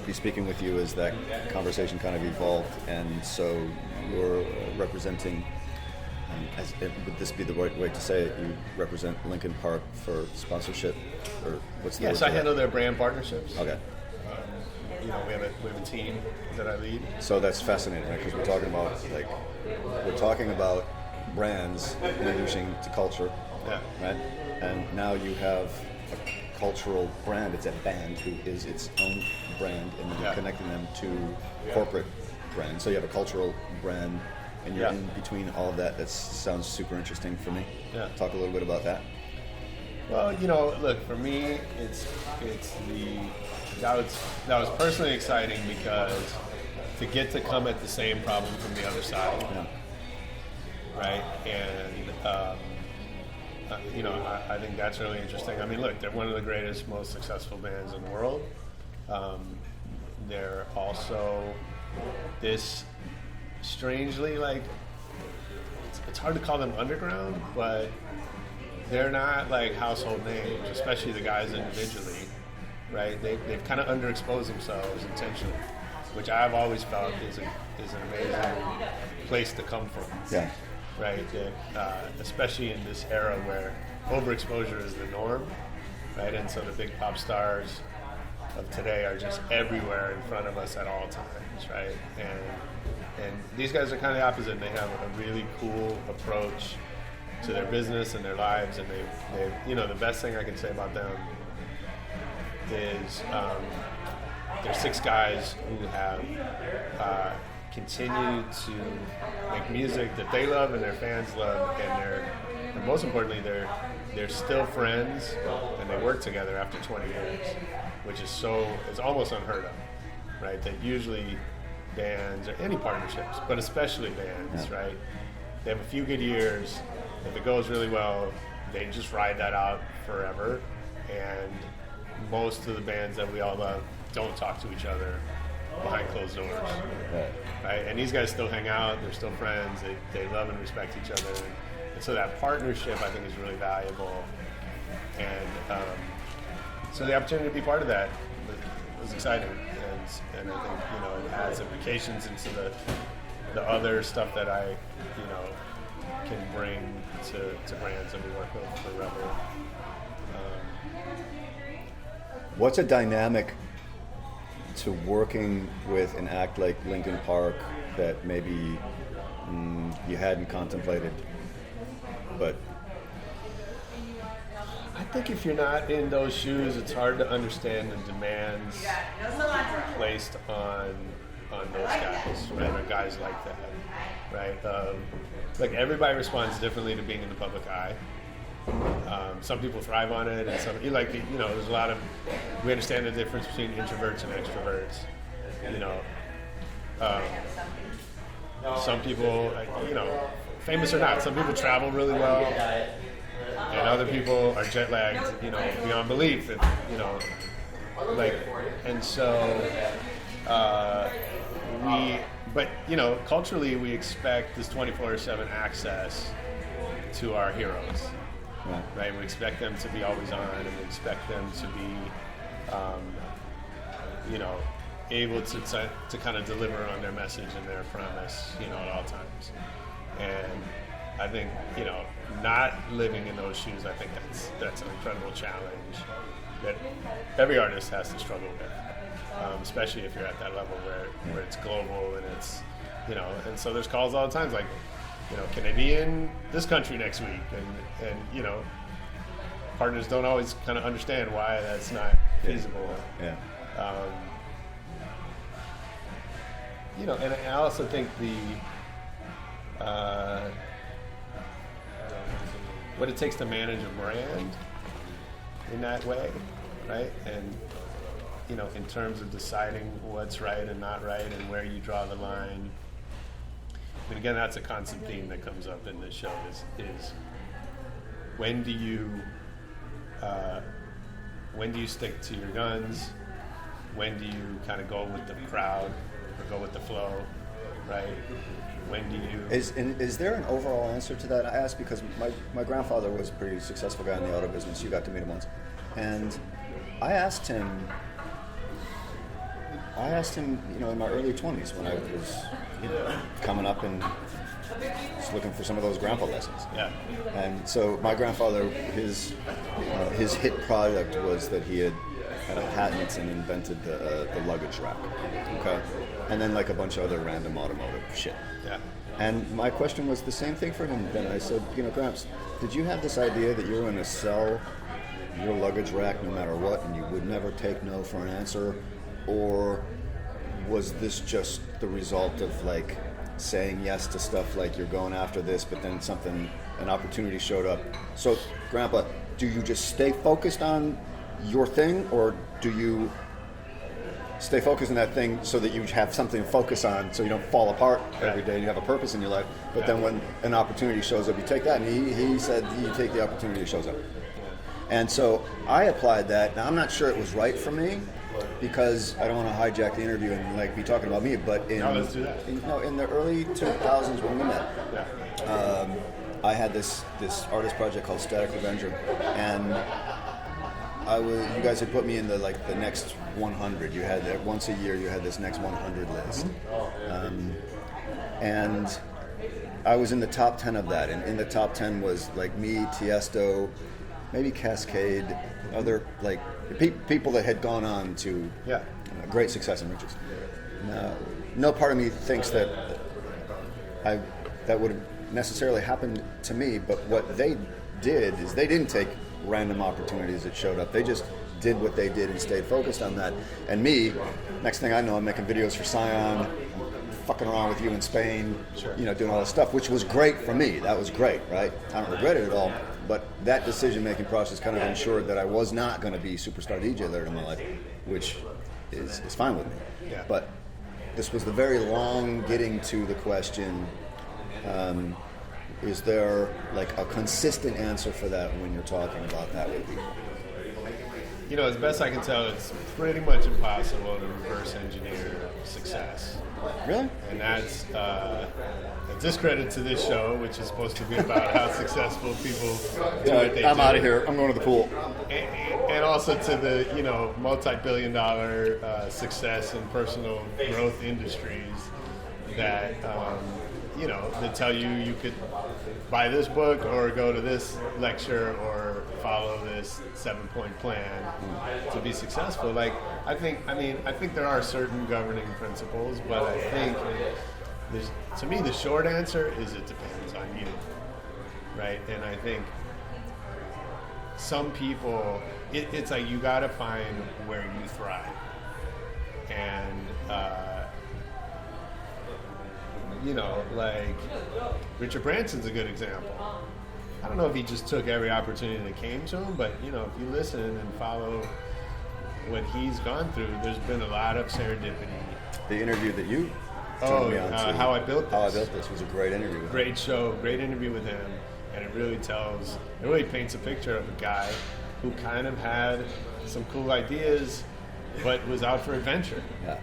be speaking with you as that conversation kind of evolved. And so you're representing, would this be the right way to say it? You represent Lincoln Park for sponsorship, or what's the word? Yes, I handle their brand partnerships. Okay. we have a team that I lead. So that's fascinating, right? Because we're talking about brands introducing to culture, Yeah. right? And now you have a cultural brand. It's a band who is its own brand, and then you're connecting them to corporate brands. So you have a cultural brand, and you're in between all of that. That sounds super interesting for me. Yeah. Talk a little bit about that. Well, look, for me, that was personally exciting because to get to come at the same problem from the other side, right? And I think that's really interesting. I mean, look, they're one of the greatest, most successful bands in the world. They're also this strangely it's hard to call them underground, but they're not like household names, especially the guys individually, right? They've kind of underexposed themselves intentionally, which I've always felt is an amazing place to come from. Yeah. Right? Especially in this era where overexposure is the norm, right? And so the big pop stars of today are just everywhere in front of us at all times, right? And these guys are kind of the opposite. And they have a really cool approach to their business and their lives, and they the best thing I can say about them is they're 6 guys who have continued to make music that they love and their fans love, and most importantly they're still friends, and they work together after 20 years, which is it's almost unheard of, right? That usually bands or any partnerships, but especially bands, right? They have a few good years. If it goes really well, they just ride that out forever. And most of the bands that we all love don't talk to each other behind closed doors. Right? And these guys still hang out, they're still friends, they love and respect each other. And so that partnership, I think, is really valuable. And so the opportunity to be part of that was exciting. And I think, it has implications into the other stuff that I, can bring to brands that we work with for Rebel. What's a dynamic to working with an act like Linkin Park that maybe you hadn't contemplated, but I think if you're not in those shoes, it's hard to understand the demands placed on those guys, right? Or guys like that, right? Like everybody responds differently to being in the public eye. Some people thrive on it, and some there's a lot of, we understand the difference between introverts and extroverts. Some people, famous or not, some people travel really well, and other people are jet lagged, beyond belief. And so culturally we expect this 24/7 access to our heroes. Right? We expect them to be always on, and we expect them to be, able to kind of deliver on their message and their promise, at all times. And I think, not living in those shoes, I think that's an incredible challenge that every artist has to struggle with, especially if you're at that level where it's global and it's, and so there's calls all the time like, can they be in this country next week? And partners don't always kind of understand why that's not feasible. Yeah. And I also think what it takes to manage a brand in that way, right? And in terms of deciding what's right and not right and where you draw the line. And again, that's a constant theme that comes up in this show is when do you stick to your guns? When do you kind of go with the crowd or go with the flow, right? When do you... Is there an overall answer to that? I ask because my grandfather was a pretty successful guy in the auto business. You got to meet him once. And I asked him, in my early 20s when I was coming up and just looking for some of those grandpa lessons. Yeah. And so my grandfather, his hit product was that he had had a patent and invented the luggage rack. Okay, and then like a bunch of other random automotive shit. Yeah. And my question was the same thing for him. Then I said, Gramps, did you have this idea that you were going to sell your luggage rack no matter what, and you would never take no for an answer, or was this just the result of like saying yes to stuff like you're going after this, but then an opportunity showed up? So, Grandpa, do you just stay focused on your thing, or do you stay focused on that thing so that you have something to focus on, so you don't fall apart every day and you have a purpose in your life? But then when an opportunity shows up, you take that, and he said you take the opportunity that shows up. And so I applied that. Now I'm not sure it was right for me, because I don't want to hijack the interview and like be talking about me, but in the early 2000s when we met, I had this artist project called Static Avenger, and you guys had put me in the next 100. You had that once a year. You had this next 100 list, and I was in the top 10 of that. And in the top 10 was like me, Tiesto, maybe Cascade, other like people that had gone on to great success and riches. No part of me thinks that would have necessarily happened to me, but what they did is they didn't take random opportunities that showed up. They just did what they did and stayed focused on that. And me, next thing I know, I'm making videos for Scion, fucking around with you in Spain, doing all this stuff, which was great for me. That was great, right? I don't regret it at all. But that decision-making process kind of ensured that I was not going to be superstar DJ later in my life, which is fine with me. Yeah. But this was the very long getting to the question, is there like a consistent answer for that when you're talking about that with people? As best I can tell, it's pretty much impossible to reverse engineer success. Really? And that's a discredit to this show, which is supposed to be about how successful people do what they do. I'm out of here. I'm going to the pool. And also to the, multi-billion-dollar success in personal growth industries that, that tell you could buy this book or go to this lecture or follow this 7-point plan to be successful. Like, I think there are certain governing principles, but I think to me the short answer is it depends on you, right? And I think some people, it's like you gotta find where you thrive. And like Richard Branson's a good example. I don't know if he just took every opportunity that came to him, but if you listen and follow what he's gone through, there's been a lot of serendipity. The interview that you turned me on to, How I Built This. How I Built This was a great interview with him. Great show, great interview with him, and it really paints a picture of a guy who kind of had some cool ideas, but was out for adventure. Yeah.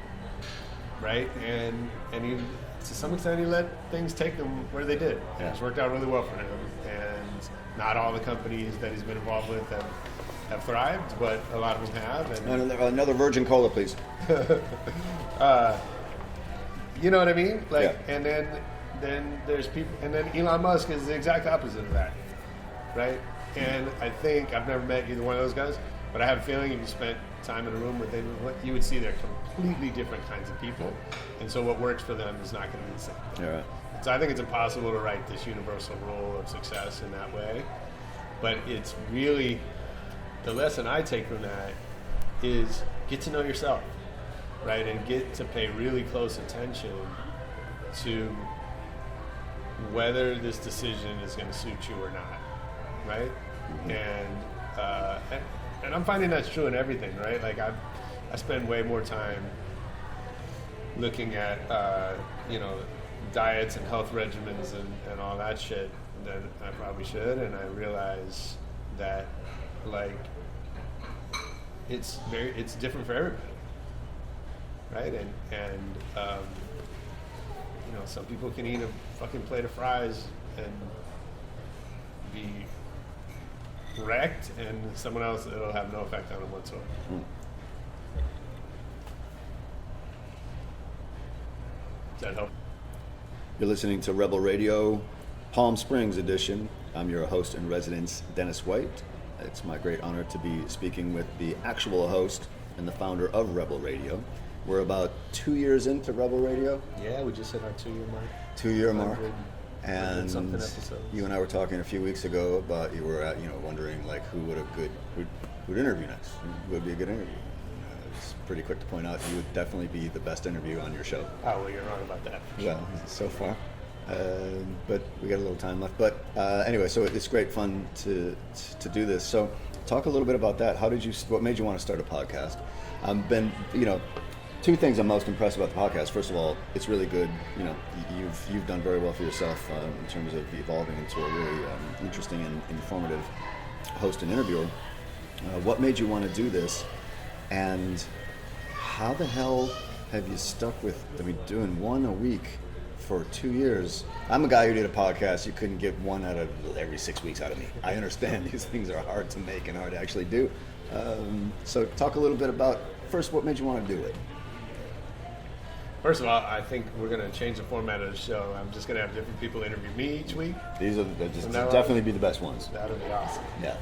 Right? And he, to some extent, he let things take him where they did. And it's worked out really well for him. And not all the companies that he's been involved with have thrived, but a lot of them have. And another Virgin Cola, please. You know what I mean? Like, yeah. And then there's people, and then Elon Musk is the exact opposite of that, right? And I think I've never met either one of those guys, but I have a feeling if you spent time in a room with them, you would see they're completely different kinds of people, and so what works for them is not going to be the same. Yeah. So I think it's impossible to write this universal rule of success in that way, but it's really, the lesson I take from that is get to know yourself, right? And get to pay really close attention to whether this decision is going to suit you or not, right? Mm-hmm. And I'm finding that's true in everything, right? Like I spend way more time looking at diets and health regimens and all that shit than I probably should, and I realize that like it's different for everybody, right? And some people can eat a fucking plate of fries and be wrecked, and someone else, it'll have no effect on them whatsoever. Does that help? You're listening to Rebel Radio, Palm Springs edition. I'm your host in residence, Dennis White. It's my great honor to be speaking with the actual host and the founder of Rebel Radio. We're about 2 years into Rebel Radio. Yeah, we just hit our 2-year mark. 2-year mark. 100 And something episodes. you and I were talking a few weeks ago about you were wondering like who'd interview next, who would be a good interview. It's pretty quick to point out you would definitely be the best interview on your show. Oh, well, you're wrong about that. Well, so far, but we got a little time left. But anyway, so it's great fun to do this. So talk a little bit about that. What made you want to start a podcast? Two things I'm most impressed about the podcast. First of all, it's really good. You've done very well for yourself in terms of evolving into a really interesting and informative host and interviewer. What made you want to do this, and how the hell have you stuck with doing one a week for 2 years? I'm a guy who did a podcast. You couldn't get one out of every 6 weeks out of me. I understand these things are hard to make and hard to actually do. So talk a little bit about, first, what made you want to do it? First of all, I think we're going to change the format of the show. I'm just going to have different people interview me each week. These are definitely be the best ones. That'll be awesome. Yeah.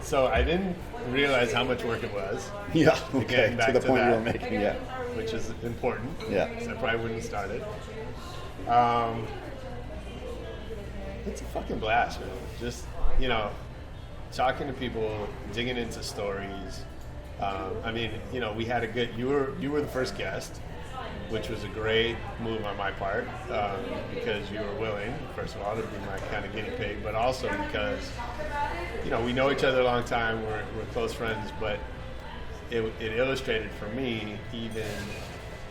So I didn't realize how much work it was. Yeah. Okay. Getting back to the point that, you were making. Yeah. Which is important. Yeah. So I probably wouldn't have started. It's a fucking blast, man. Just talking to people, digging into stories. We had a good. You were the first guest, which was a great move on my part because you were willing, first of all, to be my kind of guinea pig, but also because we know each other a long time. We're close friends, but it illustrated for me even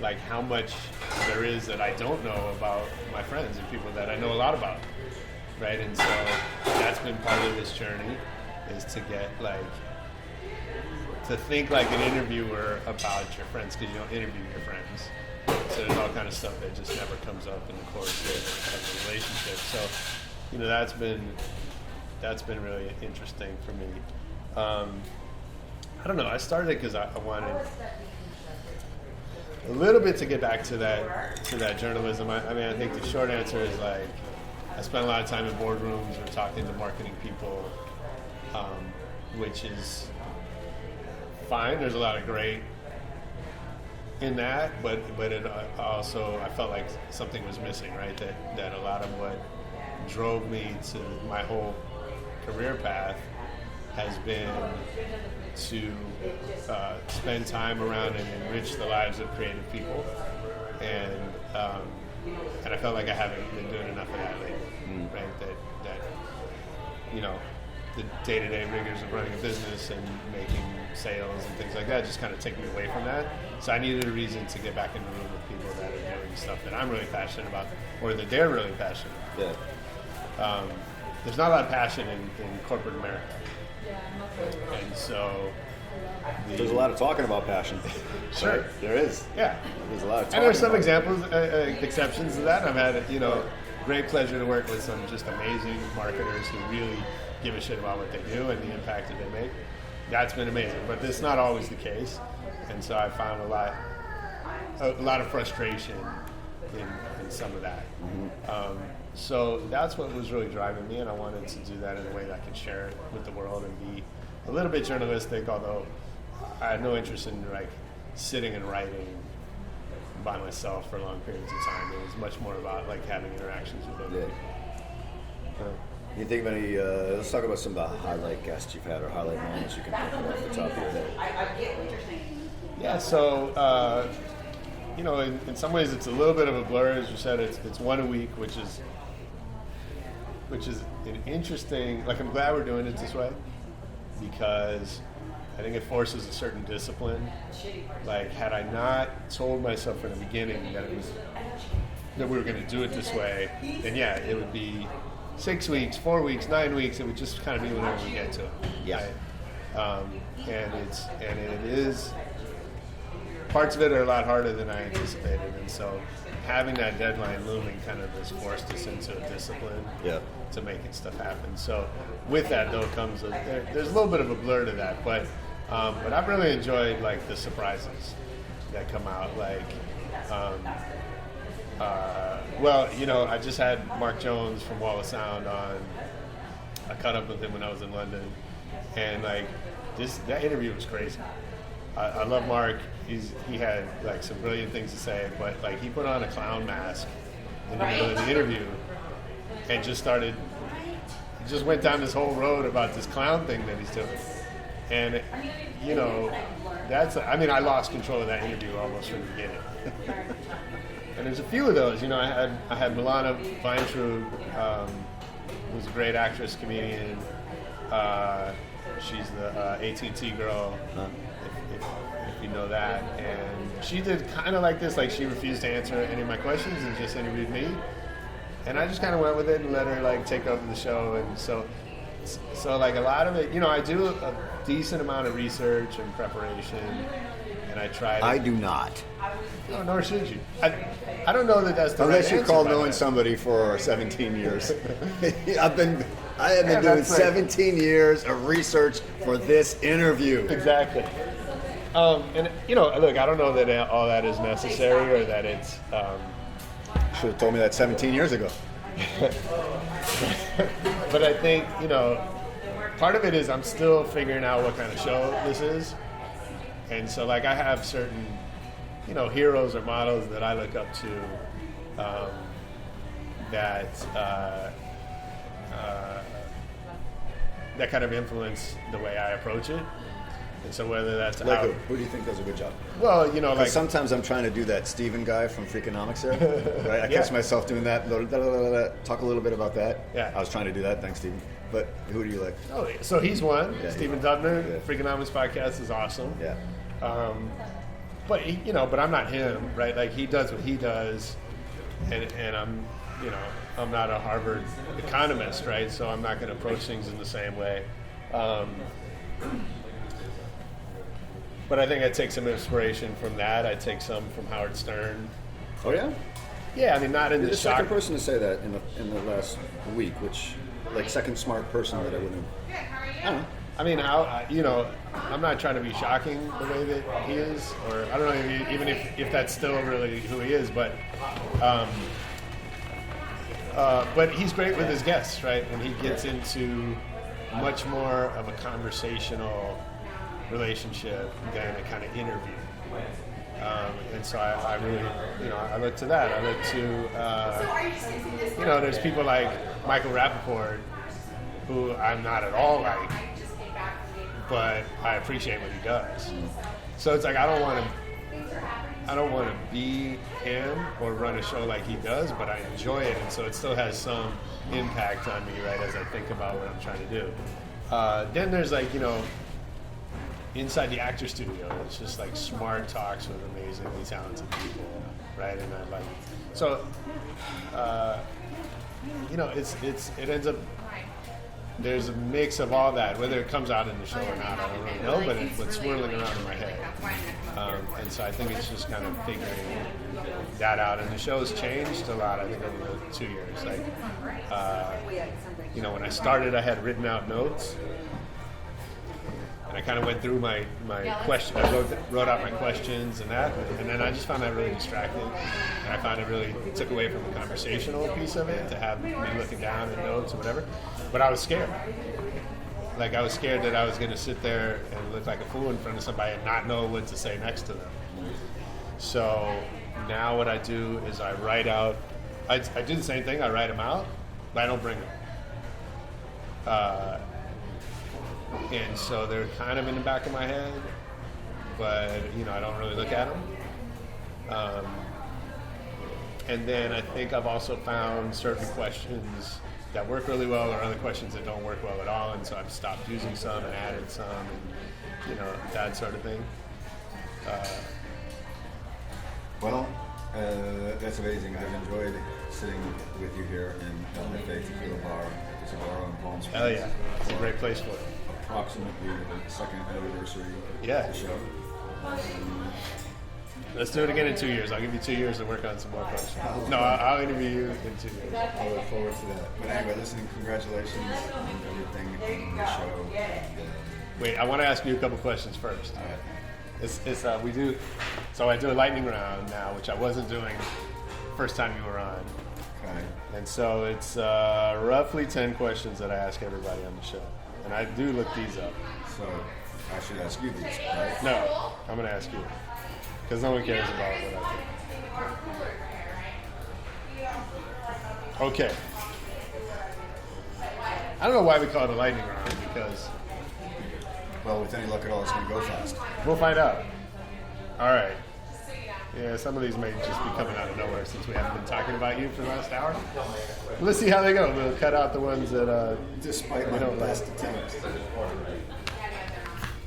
like how much there is that I don't know about my friends and people that I know a lot about, right? And so that's been part of this journey, is to get to think like an interviewer about your friends, because you don't interview your friends. So there's all kind of stuff that just never comes up in the course of a relationship. So, that's been really interesting for me. I don't know. I started because I wanted a little bit to get back to that journalism. I think the short answer is I spent a lot of time in boardrooms or talking to marketing people, which is fine. There's a lot of great in that, but it also, I felt like something was missing, right? That a lot of what drove me to my whole career path has been to spend time around and enrich the lives of creative people, and I felt like I haven't been doing enough of that lately, right? That the day-to-day rigors of running a business and making sales and things like that just kind of take me away from that. So I needed a reason to get back in the room with people that are doing stuff that I'm really passionate about, or that they're really passionate about. Yeah. There's not a lot of passion in corporate America. And so There's a lot of talking about passion. Sure. Right? There is. Yeah. There's a lot of talking. And there's some about examples, exceptions to that. I've had, great pleasure to work with some just amazing marketers who really give a shit about what they do and the impact that they make. That's been amazing, but that's not always the case. And so I found a lot of frustration in some of that. Mm-hmm. So that's what was really driving me, and I wanted to do that in a way that I could share it with the world and be a little bit journalistic, although I had no interest in sitting and writing by myself for long periods of time. It was much more about having interactions with other people. You think of any, let's talk about some of the highlight guests you've had or highlight moments you can think of off the top of your head. Yeah, so, in some ways it's a little bit of a blur. As you said, it's one a week, which is an interesting, I'm glad we're doing it this way, because I think it forces a certain discipline. Had I not told myself from the beginning that we were going to do it this way, then yeah, it would be 6 weeks, 4 weeks, 9 weeks. It would just kind of be whenever we get to it. Yeah. And it is, parts of it are a lot harder than I anticipated, and so having that deadline looming kind of has forced us into a discipline to making stuff happen. So with that though comes there's a little bit of a blur to that, but I've really enjoyed the surprises that come out. I just had Mark Jones from Wall of Sound on. I caught up with him when I was in London, And like that interview was crazy. I love Mark. He had like some brilliant things to say, but like he put on a clown mask in the middle of the interview and just went down this whole road about this clown thing that he's doing. And I lost control of that interview almost from the beginning. And there's a few of those. I had Milana Weintrub, who's a great actress, comedian. She's the AT&T girl, if you know that. And she did kind of like this, like she refused to answer any of my questions and just interviewed me. And I just kind of went with it and let her like take over the show. And so like a lot of it, I do a decent amount of research and preparation, and I try to... I do not. No, nor should you. I don't know that that's the Unless right you answer, call by knowing the way. somebody for 17 years. I have been doing that's right. 17 years of research for this interview. Exactly. And look, I don't know that all that is necessary or that it's... Should have told me that 17 years ago. But I think, part of it is I'm still figuring out what kind of show this is. And so, like, I have certain, heroes or models that I look up to that kind of influence the way I approach it. And so whether that's Like how... who do you think does a good job? Well, Like sometimes I'm trying to do that Steven guy from Freakonomics there. Right? I catch myself doing that. Talk a little bit about that. Yeah. I was trying to do that. Thanks, Steven. But who do you like? Oh, so he's one. Yeah, Stephen Dubner, yeah. Freakonomics podcast is awesome. Yeah. But but I'm not him, right? Like he does what he does, and I'm, I'm not a Harvard economist, right? So I'm not going to approach things in the same way. But I think I take some inspiration from that. I take some from Howard Stern. Oh yeah. Yeah, I mean, not in You're the the shock. second person to say that in the last week, which like second smart person that I wouldn't. I don't know. I mean, I'm not trying to be shocking the way that he is, or I don't know even if that's still really who he is, but he's great with his guests, right? And he gets into much more of a conversational relationship than a kind of interview. And so I really, I look to that. I look to, there's people like Michael Rappaport, who I'm not at all like, but I appreciate what he does. So it's like I don't want to be him or run a show like he does, but I enjoy it, and so it still has some impact on me, right, as I think about what I'm trying to do. Then there's like, inside the actor studio, it's just like smart talks with amazingly talented people, right? And I like so, it ends up. There's a mix of all that, whether it comes out in the show or not, I don't really know, but it's swirling around in my head. And so I think it's just kind of figuring that out. And the show's changed a lot, I think, over the 2 years. Like, when I started, I had written out notes. And I kind of went through my question. I wrote out my questions and that, and then I just found that really distracting. And I found it really took away from the conversational piece of it to have me looking down at notes or whatever. But I was scared. Like I was scared that I was going to sit there and look like a fool in front of somebody and not know what to say next to them. So now what I do is I write out. I do the same thing. I write them out, but I don't bring them. And so they're kind of in the back of my head, but I don't really look at them. And then I think I've also found certain questions that work really well or other questions that don't work well at all, and so I've stopped using some and added some, and that sort of thing. That's amazing. I've enjoyed sitting with you here in El Jefe Tequila Bar at the Cigar on Palm Springs. Hell yeah, it's a great place for it. Approximately the second anniversary of Yeah. the show. Let's do it again in 2 years. I'll give you 2 years to work on some more questions. No, I'll interview you in 2 years. I look forward to that. But anyway, listen, congratulations on everything on the show. Wait, I want to ask you a couple questions first. All right. I do a lightning round now, which I wasn't doing first time you were on. Okay. And so it's roughly 10 questions that I ask everybody on the show. And I do look these up. So I should ask you these, right? No, I'm going to ask you. Because no one cares about what I think. Okay. I don't know why we call it a lightning round, because Well, with any luck at all, it's going to go fast. we'll find out. All right. Yeah, some of these may just be coming out of nowhere since we haven't been talking about you for the last hour. Let's see how they go. We'll cut out the ones that Despite my best attempts.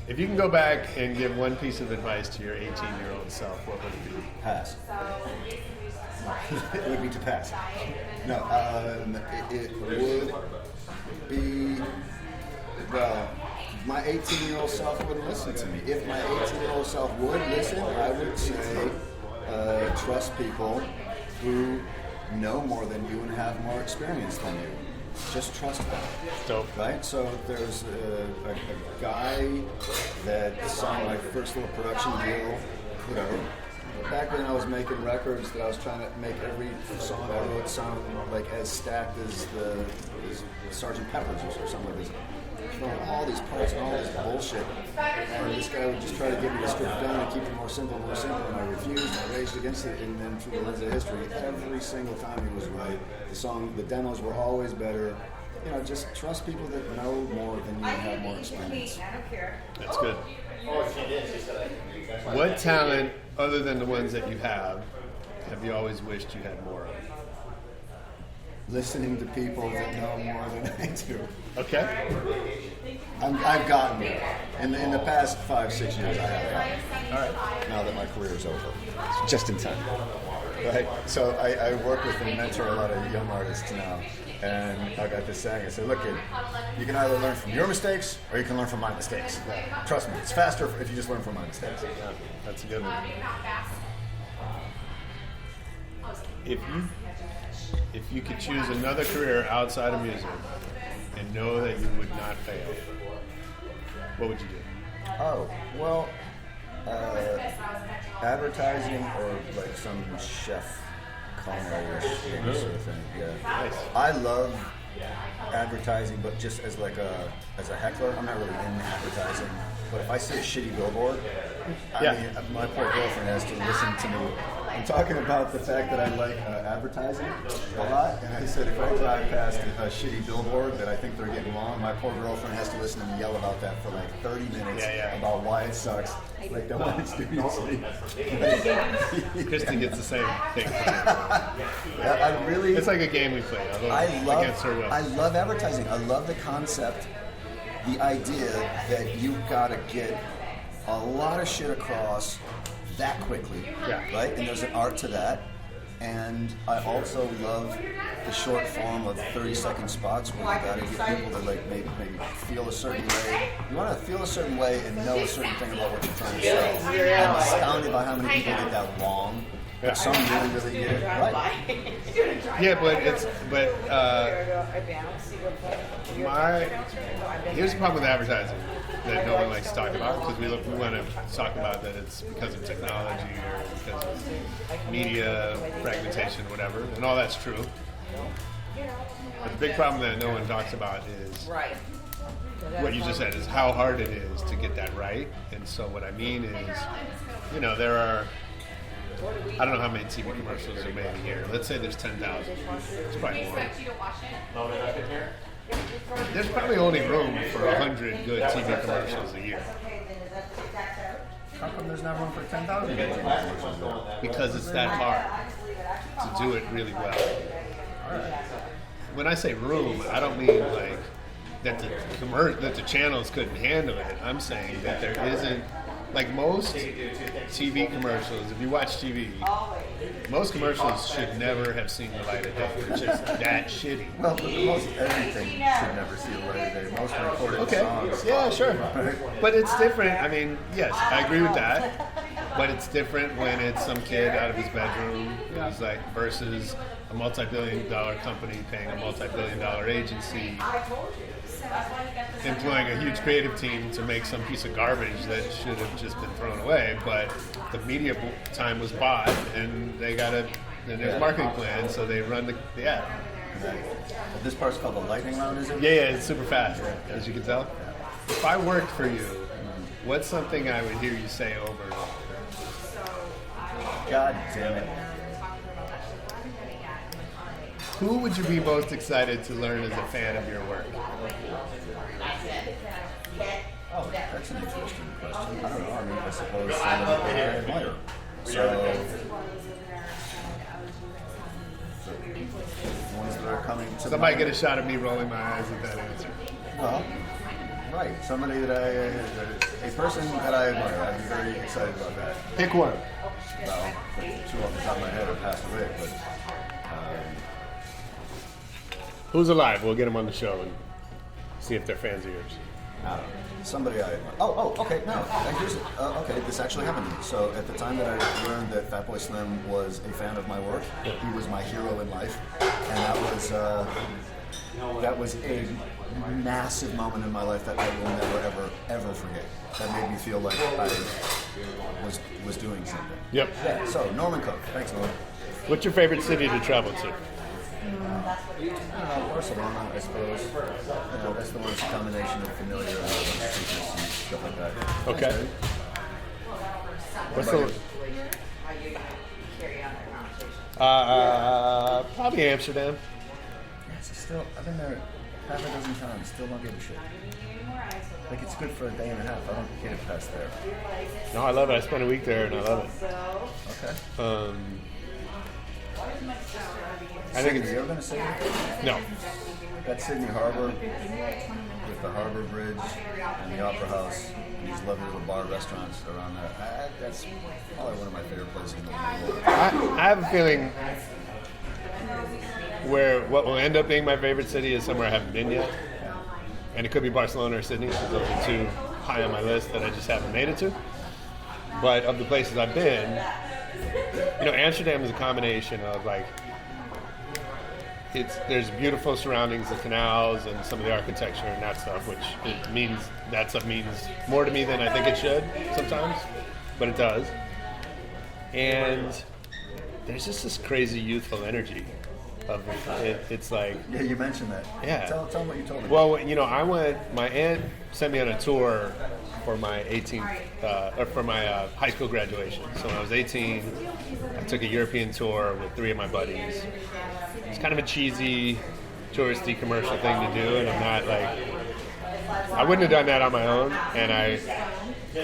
If you can go back and give one piece of advice to your 18-year-old self, what would it be? Pass. It would be to pass. No, it would be, well, my 18-year-old self wouldn't listen to me. If my 18-year-old self would listen, I would say trust people who know more than you and have more experience than you. Just trust them. Dope. Right? So there's a guy that signed my first little production deal, you know, back when I was making records that I was trying to make every song I wrote sound like as stacked as the Sgt. Pepper's or something like this. Throwing all these parts and all this bullshit. And this guy would just try to get me to strip it down and keep it more simple, and I refused, I raged against it, and then through the lens of history, every single time he was right. The demos were always better. You know, just trust people that know more than you and have more experience. That's good. What talent, other than the ones that you have you always wished you had more of? Listening to people that know more than I do. Okay. I've gotten there. In the past 5-6 years, I have gotten. All right. Now that my career is over, just in time. Right. So I work with and mentor a lot of young artists now, and I got this saying. I said, look, kid, you can either learn from your mistakes or you can learn from my mistakes. Trust me, it's faster if you just learn from my mistakes. Yeah, that's a good one. If you could choose another career outside of music and know that you would not fail, what would you do? Oh, well, advertising or like some chef culinary sort of thing. Yeah. Nice. I love advertising, but just as like as a heckler. I'm not really in advertising. But if I see a shitty billboard, I mean, my poor girlfriend has to listen to me. I'm talking about the fact that I like advertising a lot, and I said if I drive past a shitty billboard that I think they're getting wrong, my poor girlfriend has to listen to me yell about that for like 30 minutes about why it sucks. Like the one in Studio C. Kristen gets the same thing. I really. It's like a game we play. Against her will. I love advertising. I love the concept, the idea that you've got to get a lot of shit across that quickly, right? And there's an art to that. And I also love the short form of 30-second spots where you gotta get people to like maybe feel a certain way. You want to feel a certain way and know a certain thing about what you're trying to say. I'm astounded by how many people get that wrong. But some really get it right. Yeah, here's the problem with advertising that no one likes to talk about, because we want to talk about that it's because of technology or because of media fragmentation or whatever, and all that's true. But the big problem that no one talks about is what you just said, is how hard it is to get that right. And so what I mean is, there are, I don't know how many TV commercials are made a year. Let's say there's 10,000. It's probably more. There's probably only room for 100 good TV commercials a year. How come there's not room for 10,000? Because it's that hard to do it really well. When I say room, I don't mean like that the channels couldn't handle it. I'm saying that there isn't, like most TV commercials, if you watch TV, most commercials should never have seen the light of day. It's just that shitty. Well, most everything should never see the light of day. Most recorded songs. Yeah, sure. But it's different. I mean, yes, I agree with that. But it's different when it's some kid out of his bedroom who's like, versus a multi-billion-dollar company paying a multi-billion-dollar agency, employing a huge creative team to make some piece of garbage that should have just been thrown away, but the media time was bought, and they got and there's a marketing plan, so they run the ad. This part's called the lightning round, is it? Yeah, it's super fast, as you can tell. If I worked for you, what's something I would hear you say over and over? God damn it. Who would you be most excited to learn as a fan of your work? Oh, that's an interesting question. I don't know. I mean, I suppose somebody that I admire. So, the ones that are coming to Somebody mind. get a shot of me rolling my eyes at that answer. Well, right. Somebody that a person that I admire. I'd be very excited about that. Pick one. Well, two off the top of my head have passed away, but Who's alive? We'll get them on the show and see if they're fans of yours. somebody I admire. Okay, no. Here's it. Okay, this actually happened to me. So at the time that I learned that Fatboy Slim was a fan of my work, he was my hero in life, and that was a massive moment in my life that I will never, ever forget. That made me feel like I was doing something. Yep. Yeah, so Norman Cook. Thanks, Norman. What's your favorite city to travel to? Barcelona, I suppose. That's the one that's a combination of familiar and stuff like that. Okay. What's the... probably Amsterdam. Still, I've been there half a dozen times. Still don't give a shit. Like, it's good for a day and a half. I don't get it past there. No, I love it. I spent a week there and I love it. Okay. I think Have it's... you ever been to Sydney? No. That Sydney Harbor with the Harbor Bridge and the Opera House and these lovely little bar restaurants around there. That's probably one of my favorite places in the world. I have a feeling where what will end up being my favorite city is somewhere I haven't been yet. And it could be Barcelona or Sydney, because those are two high on my list that I just haven't made it to. But of the places I've been, Amsterdam is a combination of there's beautiful surroundings, the canals and some of the architecture and that stuff, means more to me than I think it should sometimes, but it does. And there's just this crazy youthful energy of it. It's like, Yeah, you mentioned that. Yeah. Tell them what you told me. Well, my aunt sent me on a tour for my 18th, for my high school graduation. So when I was 18, I took a European tour with 3 of my buddies. It's kind of a cheesy, touristy, commercial thing to do, and I'm not I wouldn't have done that on my own, and I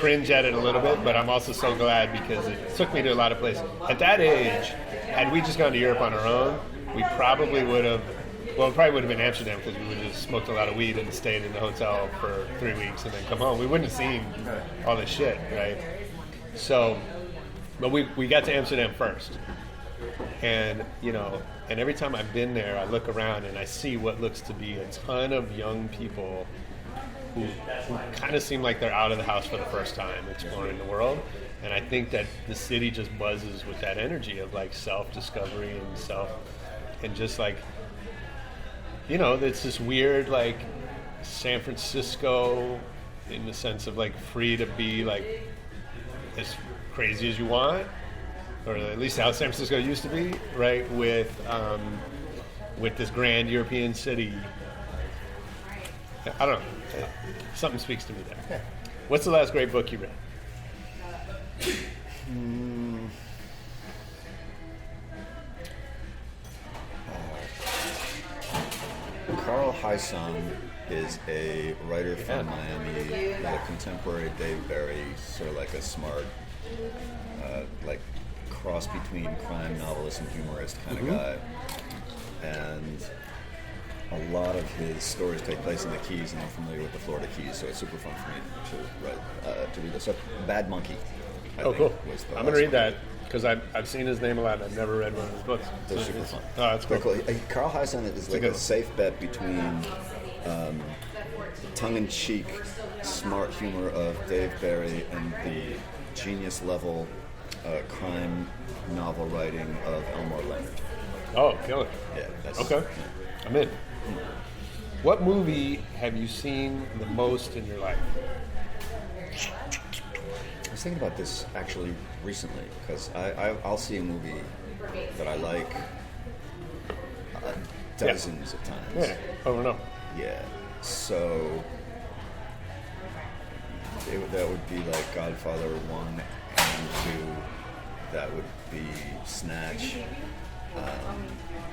cringe at it a little bit, but I'm also so glad because it took me to a lot of places. At that age, had we just gone to Europe on our own, we probably would have, it probably would have been Amsterdam, because we would have just smoked a lot of weed and stayed in the hotel for 3 weeks and then come home. We wouldn't have seen all this shit, right? So, but we got to Amsterdam first. And, and every time I've been there, I look around and I see what looks to be a ton of young people who kind of seem like they're out of the house for the first time, exploring the world. And I think that the city just buzzes with that energy of self-discovery and just it's this weird San Francisco in the sense of free to be as crazy as you want, or at least how San Francisco used to be, right? With this grand European city. I don't know. Something speaks to me there. What's the last great book you read? Carl Hyson is a writer from Miami, a contemporary Dave Barry, sort of like a smart, cross between crime novelist and humorist kind of guy. And a lot of his stories take place in the Keys, and I'm familiar with the Florida Keys, so it's super fun for me to read this. So, Bad Monkey. I think, Cool. was I'm going to read that, because I've seen his name a lot, and I've never read one of his books. They're super fun. Oh, that's cool. Carl Hyson is like a safe bet between tongue-in-cheek, smart humor of Dave Barry and the genius-level crime novel writing of Elmore Leonard. Oh, killer. Yeah, that's Okay. Yeah. I'm in. What movie have you seen the most in your life? I was thinking about this actually recently, because I'll see a movie that I like dozens of times. Yeah, over and over. Yeah. So that would be like Godfather 1 and 2. That would be Snatch.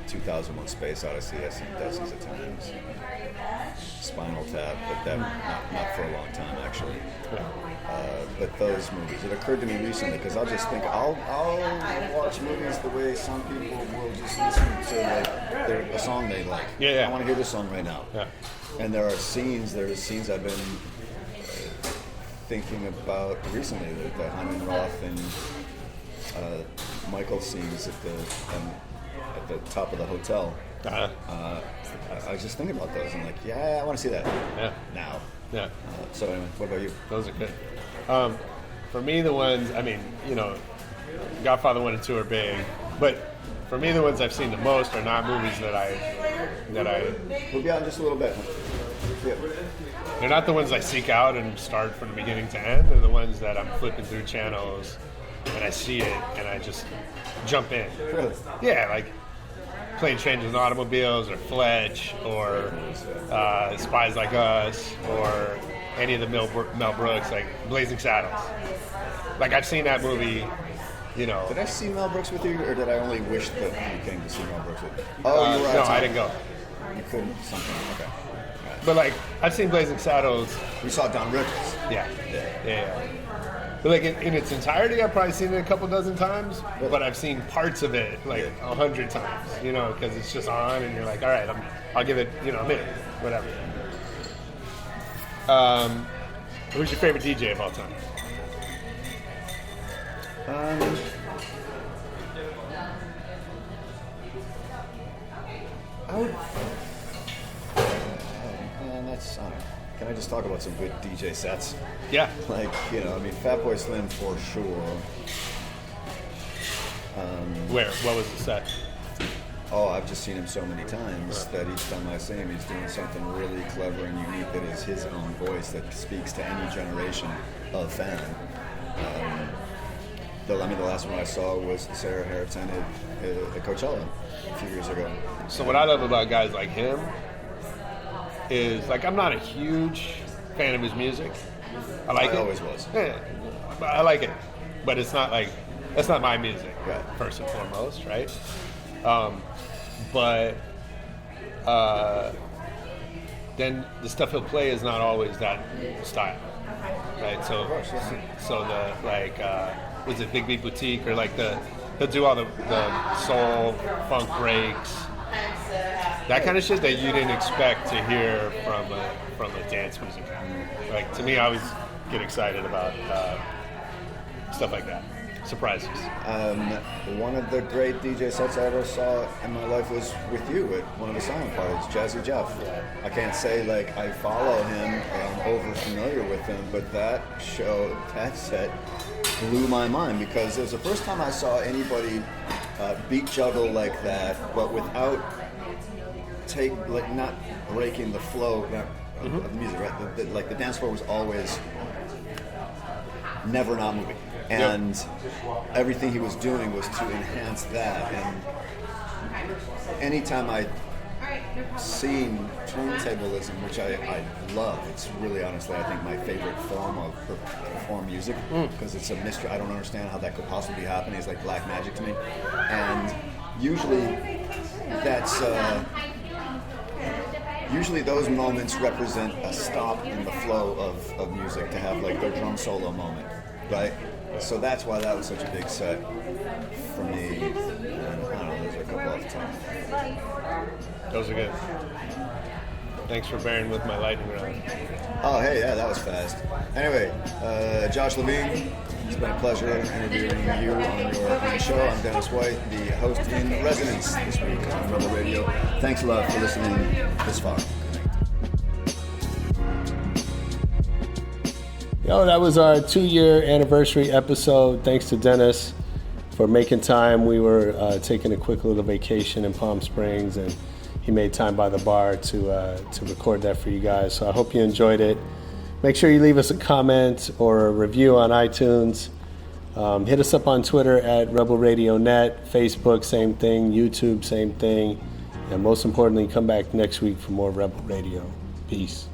2001: Space Odyssey, I've seen dozens of times. Spinal Tap, but that not for a long time actually. But those movies, it occurred to me recently because I'll just think I'll watch movies the way some people will just listen to like a song they like. Yeah. I want to hear this song right now. Yeah. And there's scenes I've been thinking about recently, the Hyman Roth and Michael scenes at the top of the hotel. I was just thinking about those. I'm like, yeah, I want to see that now. Yeah. So anyway, what about you? Those are good. For me, the ones, Godfather 1 and 2 are big, but for me, the ones I've seen the most are not movies that I. We'll be on just a little bit. Yeah. They're not the ones I seek out and start from the beginning to end. They're the ones that I'm flipping through channels and I see it and I just jump in. Really? Yeah, like Plane, Trains, and Automobiles, or Fletch, or Spies Like Us, or any of the Mel Brooks, like Blazing Saddles. Like, I've seen that movie, you know. Did I see Mel Brooks with you, or did I only wish that you came to see Mel Brooks with me? Oh, you were out No, of town. I didn't go. You couldn't? Something, okay. Right. But, like, I've seen Blazing Saddles. We saw Don Rickles. Yeah. But, like, in its entirety, I've probably seen it a couple dozen times, but I've seen parts of it, like, 100 times, you know, because it's just on, and you're like, all right, I'll give it, you know, a minute, whatever. Who's your favorite DJ of all time? I would. Man, that's. Can I just talk about some good DJ sets? Yeah. Like, you know, Fatboy Slim for sure. Where? What was the set? Oh, I've just seen him so many times that each time I see him, he's doing something really clever and unique that is his own voice that speaks to any generation of fan. The last one I saw was Sarah Harrington at Coachella a few years ago. So what I love about guys like him is, like, I'm not a huge fan of his music. I like it. I always was. Yeah, I like it, but it's not like, that's not my music, Right. first and foremost, right? Then the stuff he'll play is not always that style, right? So the, like, was it Big Beat Boutique, or like he'll do all the soul, funk breaks, that kind of shit that you didn't expect to hear from a dance music guy. Like, to me, I always get excited about stuff like that. Surprises. One of the great DJ sets I ever saw in my life was with you at one of the silent parties, Jazzy Jeff. I can't say like I follow him or I'm over familiar with him, but that set blew my mind because it was the first time I saw anybody beat juggle like that, but without not breaking the flow of the music. Right, like the dance floor was always never not moving. And everything he was doing was to enhance that. And anytime I've seen turntablism, which I love, it's really honestly, I think, my favorite form of perform music because it's a mystery. I don't understand how that could possibly happen. It's like black magic to me. And usually those moments represent a stop in the flow of music to have like their drum solo moment, right? So that's why that was such a big set for me. And I don't know, those are a couple off the top. Those are good. Thanks for bearing with my lightning round. Oh, hey, yeah, that was fast. Anyway, Josh Levine, it's been a pleasure interviewing you on your show. I'm Dennis White, the host in residence this week on Rebel Radio. Thanks a lot for listening this far. Yo, that was our 2-year anniversary episode. Thanks to Dennis for making time. We were taking a quick little vacation in Palm Springs, and he made time by the bar to record that for you guys. So I hope you enjoyed it. Make sure you leave us a comment or a review on iTunes. Hit us up on Twitter at Rebel Radio Net, Facebook, same thing, YouTube, same thing. And most importantly, come back next week for more Rebel Radio. Peace.